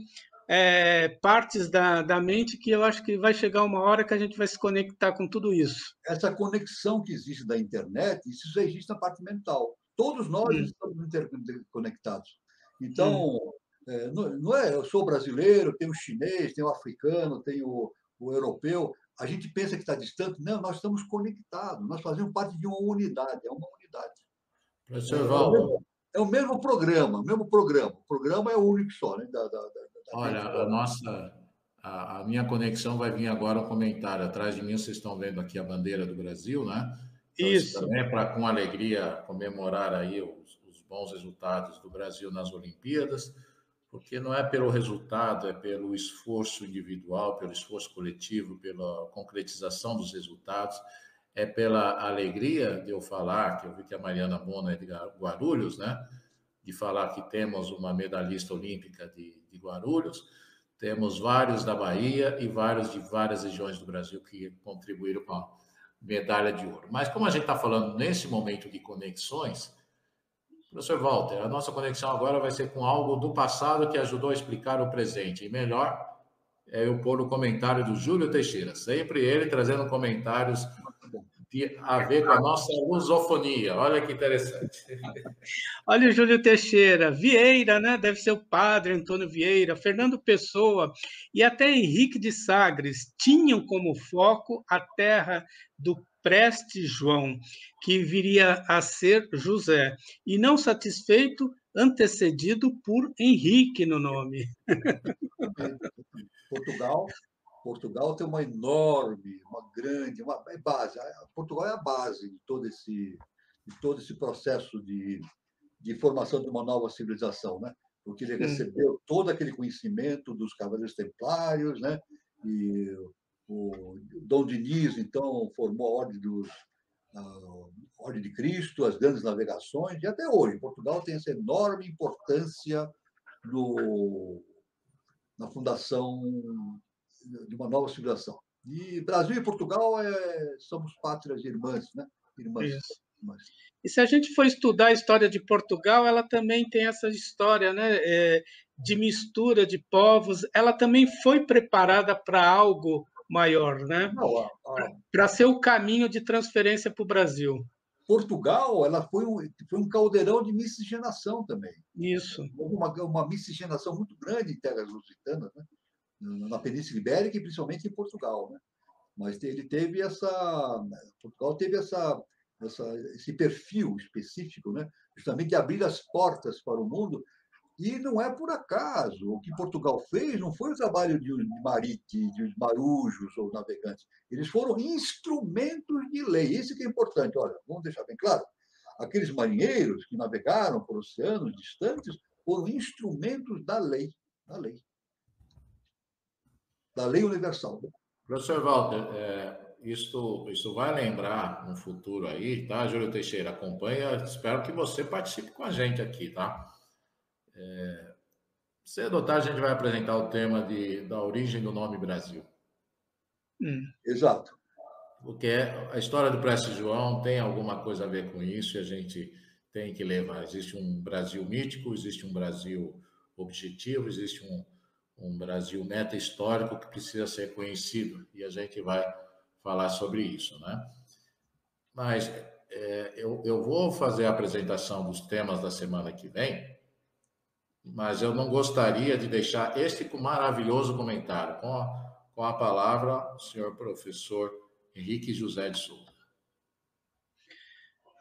partes da mente que eu acho que vai chegar uma hora que a gente vai se conectar com tudo isso. Essa conexão que existe da internet, isso já existe na parte mental. Todos nós estamos interconectados. Então, não é, eu sou brasileiro, tenho o chinês, tenho o africano, tenho o europeu. A gente pensa que está distante. Não, nós estamos conectados. Nós fazemos parte de uma unidade. É uma unidade. Professor Valdo. É o mesmo programa, O programa é o único só, né? Olha, a minha conexão vai vir agora um comentário. Atrás de mim vocês estão vendo aqui a bandeira do Brasil, né? Então, isso também é para, com alegria, comemorar aí os bons resultados do Brasil nas Olimpíadas, porque não é pelo resultado, é pelo esforço individual, pelo esforço coletivo, pela concretização dos resultados. é pela alegria de eu falar, que eu vi que a Mariana Bona é de Guarulhos, né? De falar que temos uma medalhista olímpica de Guarulhos, temos vários da Bahia e vários de várias regiões do Brasil que contribuíram com a medalha de ouro. Mas como a gente está falando nesse momento de conexões, professor Walter, a nossa conexão agora vai ser com algo do passado que ajudou a explicar o presente. E melhor é eu pôr o comentário do Júlio Teixeira, sempre ele trazendo comentários a ver com a nossa lusofonia. Olha que interessante. Olha o Júlio Teixeira, Vieira, né? Deve ser o padre Antônio Vieira, Fernando Pessoa e até Henrique de Sagres tinham como foco a terra do Preste João, que viria a ser José, e não satisfeito, antecedido por Henrique no nome. Portugal tem uma enorme, uma grande, uma base. Portugal é a base de todo esse processo de formação de uma nova civilização, né? Porque ele recebeu todo aquele conhecimento dos cavaleiros templários, né? E o Dom Dinis, então, formou a Ordem de Cristo, as grandes navegações, e até hoje Portugal tem essa enorme importância na fundação de uma nova civilização. E Brasil e Portugal somos pátrias irmãs, né? Irmãs. E se a gente for estudar a história de Portugal, ela também tem essa história, né, de mistura de povos. Ela também foi preparada para algo maior, né? Para ser o caminho de transferência para o Brasil. Portugal, ela foi um caldeirão de miscigenação também. Isso. Houve uma miscigenação muito grande em terras lusitanas, né? Na Península Ibérica e principalmente em Portugal, né? Mas Portugal teve esse perfil específico, né? Justamente de abrir as portas para o mundo. E não é por acaso. O que Portugal fez não foi o trabalho de marujos ou navegantes. Eles foram instrumentos de lei. Isso que é importante. Olha, vamos deixar bem claro. Aqueles marinheiros que navegaram por oceanos distantes foram instrumentos da lei. Da lei universal. Professor Walter, isso vai lembrar no futuro aí, tá? Júlio Teixeira, acompanha. Espero que você participe com a gente aqui, tá? Cedo ou tarde a gente vai apresentar o tema da origem do nome Brasil. Exato. Porque a história do Preste João tem alguma coisa a ver com isso e a gente tem que levar. Existe um Brasil mítico, existe um Brasil objetivo, existe um Brasil meta-histórico que precisa ser conhecido e a gente vai falar sobre isso, né? Mas eu vou fazer a apresentação dos temas da semana que vem, mas eu não gostaria de deixar este maravilhoso comentário. Com a palavra, o senhor professor Henrique José de Souza.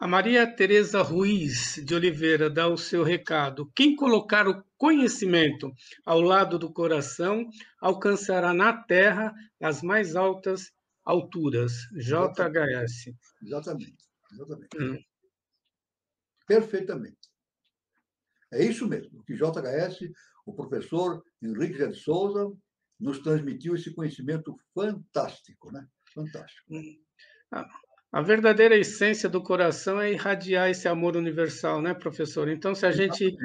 A Maria Tereza Ruiz de Oliveira dá o seu recado. Quem colocar o conhecimento ao lado do coração alcançará na terra as mais altas alturas. JHS. Exatamente. Perfeitamente. É isso mesmo. O que JHS, o professor Henrique José de Souza, nos transmitiu esse conhecimento fantástico, né? Fantástico. A verdadeira essência do coração é irradiar esse amor universal, né, professor? Então, se a gente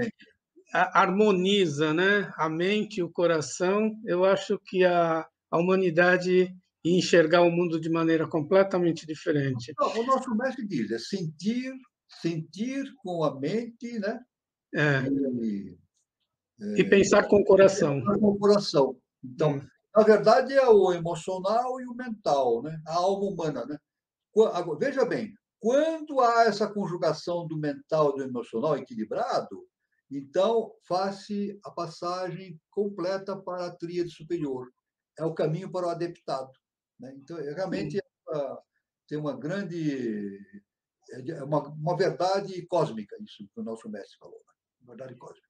harmoniza, né, a mente e o coração, eu acho que a humanidade ia enxergar o mundo de maneira completamente diferente. O nosso mestre diz, é sentir com a mente, né? E pensar com o coração. Com o coração. Então, na verdade, é o emocional e o mental, né? A alma humana, né? Veja bem, quando há essa conjugação do mental e do emocional equilibrado, então faz-se a passagem completa para a tríade superior. É o caminho para o adeptado, né? Então, realmente tem uma grande... É uma verdade cósmica, isso que o nosso mestre falou. Né? Verdade cósmica.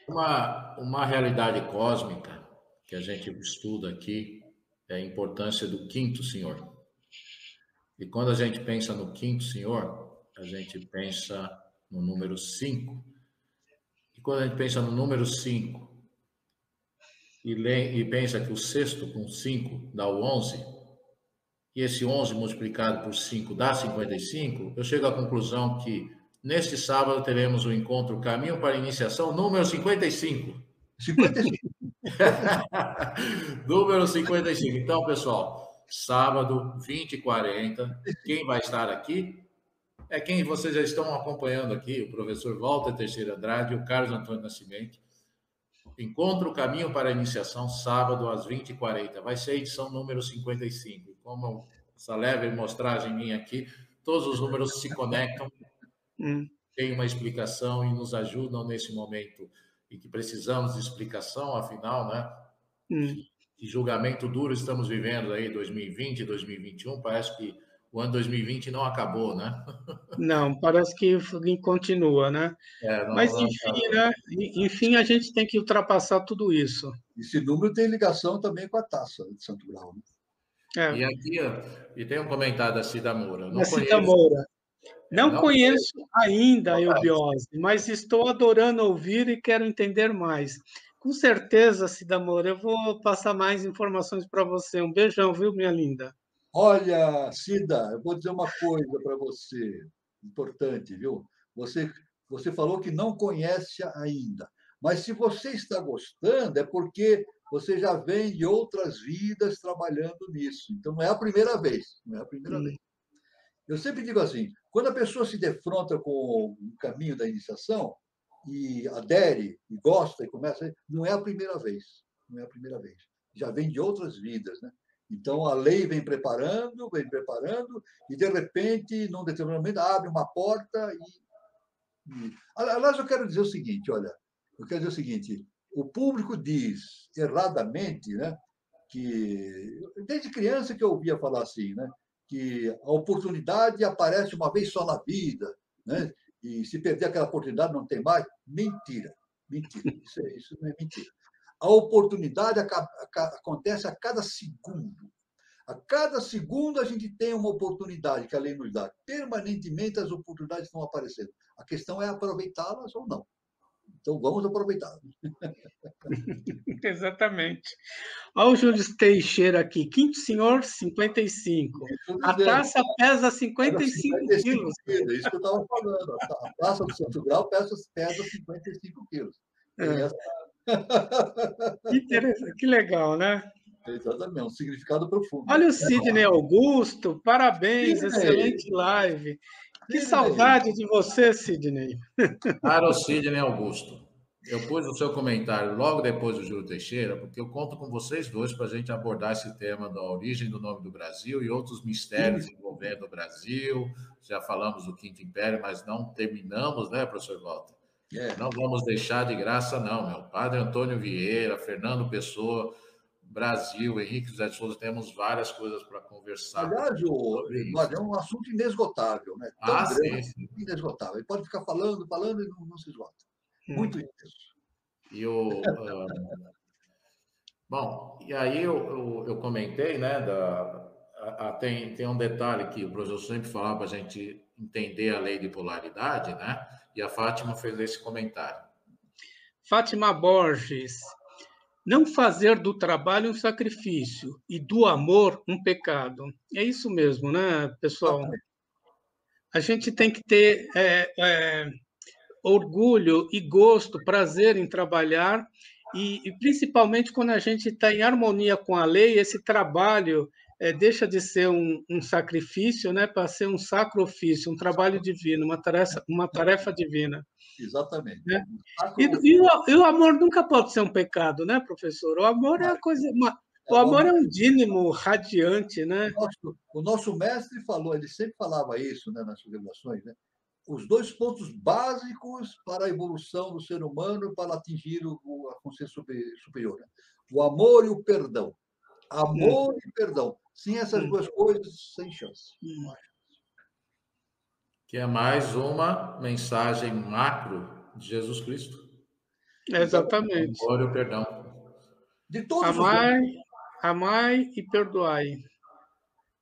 Uma realidade cósmica que a gente estuda aqui é a importância do quinto senhor. E quando a gente pensa no quinto senhor, a gente pensa no número 5. E quando a gente pensa no número 5, e pensa que o sexto com 5 dá o 11, e esse 11 multiplicado por 5 dá 55, eu chego à conclusão que neste sábado teremos o encontro Caminho para a Iniciação número 55. 55. Número 55. Então, pessoal, sábado, 20h40, quem vai estar aqui é quem vocês já estão acompanhando aqui, o professor Walter Teixeira Andrade e o Carlos Antônio Nascimento. Encontro Caminho para a Iniciação, sábado, às 20h40. Vai ser a edição número 55. Como essa leve mostragem minha aqui, todos os números se conectam, tem uma explicação e nos ajudam nesse momento em que precisamos de explicação, afinal, né? Que julgamento duro estamos vivendo aí, 2020, 2021, parece que o ano 2020 não acabou, né? Não, parece que continua, né? Mas, enfim, né? Enfim, a gente tem que ultrapassar tudo isso. Esse número tem ligação também com a taça de Santo Grau, né? E aqui, e tem um comentário da Cida Moura. Da Cida Moura. Não conheço ainda a eubiose, mas estou adorando ouvir e quero entender mais. Com certeza, Cida Moura, eu vou passar mais informações para você. Um beijão, viu, minha linda? Olha, Cida, eu vou dizer uma coisa para você, importante, viu? Você falou que não conhece ainda, mas se você está gostando, é porque você já vem de outras vidas trabalhando nisso. Então, não é a primeira vez, não é a primeira vez. Eu sempre digo assim, quando a pessoa se defronta com o caminho da iniciação e adere, e gosta, e começa, não é a primeira vez, não é a primeira vez. Já vem de outras vidas, né? Então, a lei vem preparando, e, de repente, num determinado momento, abre uma porta e... Aliás, eu quero dizer o seguinte, olha, o público diz, erradamente, né, que, desde criança que eu ouvia falar assim, né, que a oportunidade aparece uma vez só na vida, né, e se perder aquela oportunidade não tem mais. Mentira, mentira, isso não é mentira. A oportunidade acontece a cada segundo. A cada segundo a gente tem uma oportunidade que a lei nos dá. Permanentemente as oportunidades estão aparecendo. A questão é aproveitá-las ou não. Então vamos aproveitá-las. Exatamente. Olha o Júlio Teixeira aqui. Quinto senhor, 55. A taça pesa 55 quilos. É isso que eu estava falando. A taça do Santo Grau pesa 55 quilos. Que interessante, que legal, né? Exatamente, um significado profundo. Olha o Sidney Augusto, parabéns, excelente live. Que saudade de você, Sidney. Para o Sidney Augusto, eu pus o seu comentário logo depois do Júlio Teixeira, porque eu conto com vocês dois para a gente abordar esse tema da origem do nome do Brasil e outros mistérios envolvendo o Brasil. Já falamos do Quinto Império, mas não terminamos, né, professor Walter? Não vamos deixar de graça, não, meu. Padre Antônio Vieira, Fernando Pessoa, Brasil, Henrique José de Souza, temos várias coisas para conversar. Aliás, é um assunto inesgotável, né? Tão grande, sim. Inesgotável. Ele pode ficar falando e não se esgota. Muito intenso. Bom, e aí eu comentei, né, tem um detalhe que o professor sempre falava para a gente entender a lei de polaridade, né? E a Fátima fez esse comentário. Fátima Borges. Não fazer do trabalho um sacrifício e do amor um pecado. É isso mesmo, né, pessoal? A gente tem que ter orgulho e gosto, prazer em trabalhar e principalmente quando a gente está em harmonia com a lei, esse trabalho deixa de ser um sacrifício, né, para ser um sacro-ofício, um trabalho divino, uma tarefa divina. Exatamente. Né? E o amor nunca pode ser um pecado, né, professor? O amor é a coisa... O amor é um dínamo radiante, né? O nosso mestre falou, ele sempre falava isso, né, nas suas revelações, né? Os dois pontos básicos para a evolução do ser humano para atingir a consciência superior. Né? O amor e o perdão. Amor e perdão. Sem essas duas coisas, sem chance. Que é mais uma mensagem macro de Jesus Cristo. Exatamente. Amor e o perdão. De todos amai e perdoai.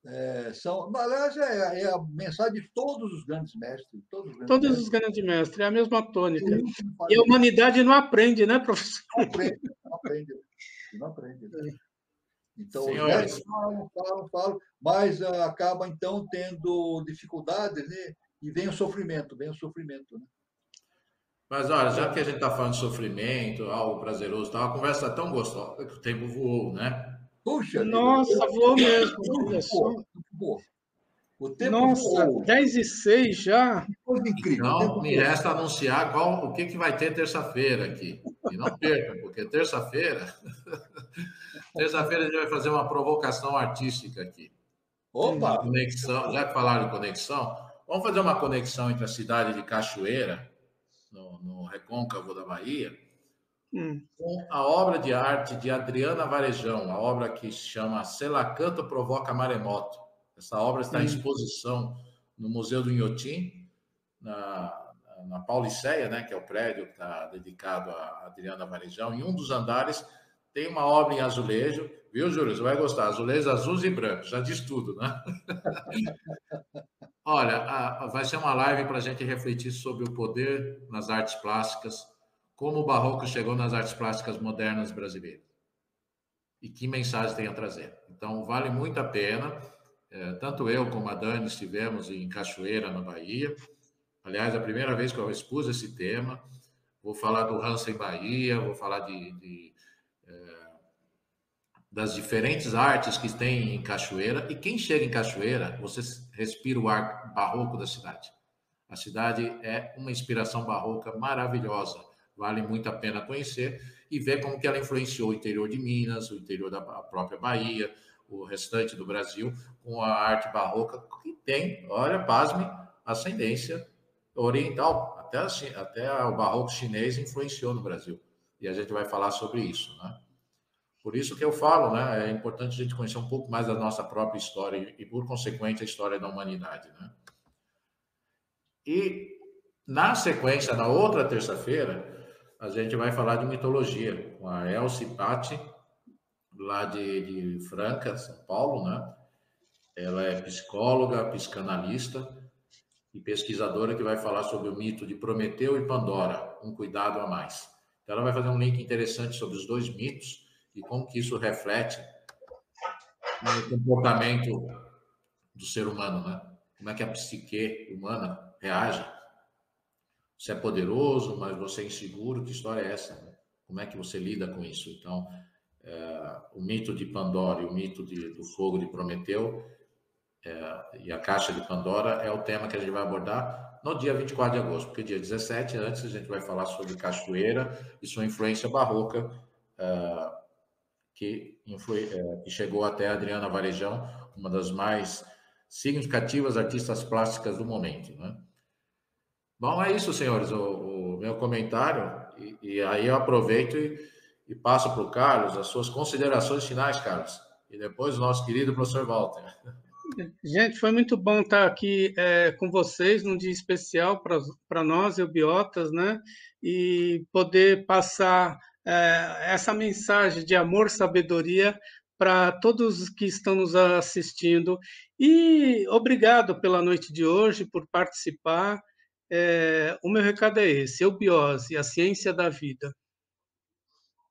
Aliás, é a mensagem de todos os grandes mestres. Todos os grandes mestres, é a mesma tônica. E a humanidade não aprende, né, professor? Não aprende. E não aprende. Né? Então, Senhores, os falam, mas acaba, então, tendo dificuldades, né? E vem o sofrimento, né? mas olha, já que a gente está falando de sofrimento, algo prazeroso, tá, a conversa tá tão gostosa que o tempo voou, né? Puxa vida, Nossa, voou mesmo, olha só. voou. O tempo Nossa, voou. 10h06 já. Coisa incrível. Então, me resta anunciar o que vai ter terça-feira aqui. E não percam, porque terça-feira a gente vai fazer uma provocação artística aqui. Opa! Conexão, já que falaram de conexão, vamos fazer uma conexão entre a cidade de Cachoeira, no recôncavo da Bahia, com a obra de arte de Adriana Varejão, a obra que se chama Selacanto Provoca Maremoto. Essa obra está em exposição no Museu do Inhotim, na Pauliceia, né, que é o prédio que está dedicado a Adriana Varejão. Em um dos andares tem uma obra em azulejo, viu, Júlio? Você vai gostar, azulejos azuis e brancos, já diz tudo, né? Olha, vai ser uma live para a gente refletir sobre o poder nas artes plásticas, como o barroco chegou nas artes plásticas modernas brasileiras e que mensagem tem a trazer. Então, vale muito a pena. Tanto eu como a Dani estivemos em Cachoeira, na Bahia. Aliás, é a primeira vez que eu expus esse tema. Vou falar do Hansen Bahia, vou falar das diferentes artes que tem em Cachoeira. E quem chega em Cachoeira, você respira o ar barroco da cidade. A cidade é uma inspiração barroca maravilhosa. Vale muito a pena conhecer e ver como que ela influenciou o interior de Minas, o interior da própria Bahia, o restante do Brasil, com a arte barroca, que tem, olha, pasme, ascendência oriental. Até o barroco chinês influenciou no Brasil. E a gente vai falar sobre isso, né? Por isso que eu falo, né? É importante a gente conhecer um pouco mais da nossa própria história e, por consequente, a história da humanidade, né? E, na sequência, na outra terça-feira, a gente vai falar de mitologia, com a Elci Patti, lá de Franca, São Paulo, né? Ela é psicóloga, psicanalista e pesquisadora que vai falar sobre o mito de Prometeu e Pandora, um cuidado a mais. Então, ela vai fazer um link interessante sobre os dois mitos e como que isso reflete no comportamento do ser humano, né? Como é que a psique humana reage. Você é poderoso, mas você é inseguro, que história é essa? Né? Como é que você lida com isso? Então, o mito de Pandora e o mito do fogo de Prometeu e a caixa de Pandora é o tema que a gente vai abordar no dia 24 de agosto, porque dia 17, antes, a gente vai falar sobre Cachoeira e sua influência barroca, que chegou até a Adriana Varejão, uma das mais significativas artistas plásticas do momento, né? Bom, é isso, senhores, o meu comentário, e aí eu aproveito e passo para o Carlos as suas considerações finais, Carlos, e depois o nosso querido professor Walter. Gente, foi muito bom estar aqui com vocês num dia especial para nós, eubiotas, né? E poder passar essa mensagem de amor, sabedoria para todos que estão nos assistindo. E obrigado pela noite de hoje, por participar. O meu recado é esse: eubiose, a ciência da vida.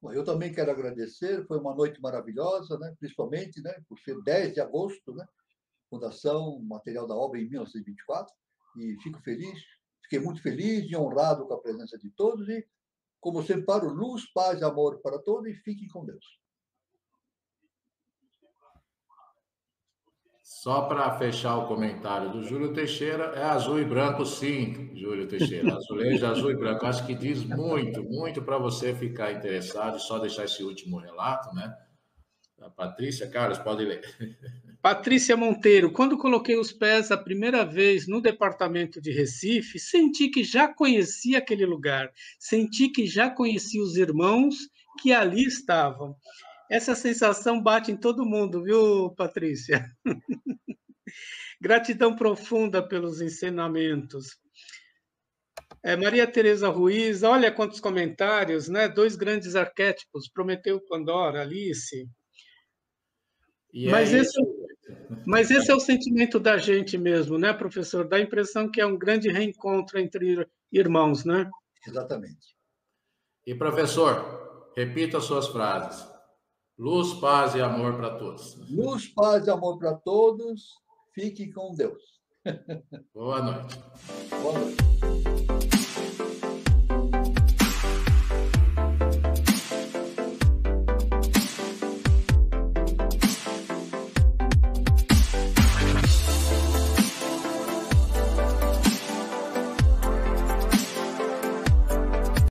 Bom, eu também quero agradecer, foi uma noite maravilhosa, né? Principalmente, né? Por ser 10 de agosto, né? Fundação Material da Obra em 1924, e fiquei muito feliz e honrado com a presença de todos, e, como sempre, para luz, paz e amor para todos, e fiquem com Deus. Só para fechar o comentário do Júlio Teixeira, é azul e branco, sim, Júlio Teixeira. Azulejo, azul e branco. Acho que diz muito, muito para você ficar interessado, e só deixar esse último relato, né? A Patrícia, Carlos, pode ler. Patrícia Monteiro, quando coloquei os pés a primeira vez no departamento de Recife, senti que já conhecia aquele lugar, senti que já conhecia os irmãos que ali estavam. Essa sensação bate em todo mundo, viu, Patrícia? Gratidão profunda pelos ensinamentos. Maria Tereza Ruiz, olha quantos comentários, né? 2 grandes arquétipos, Prometeu, Pandora, Alice. Mas esse é o sentimento da gente mesmo, né, professor? Dá a impressão que é um grande reencontro entre irmãos, né? Exatamente. E, professor, repita as suas frases. Luz, paz e amor para todos. Luz, paz e amor para todos. Fique com Deus. Boa noite. Boa noite.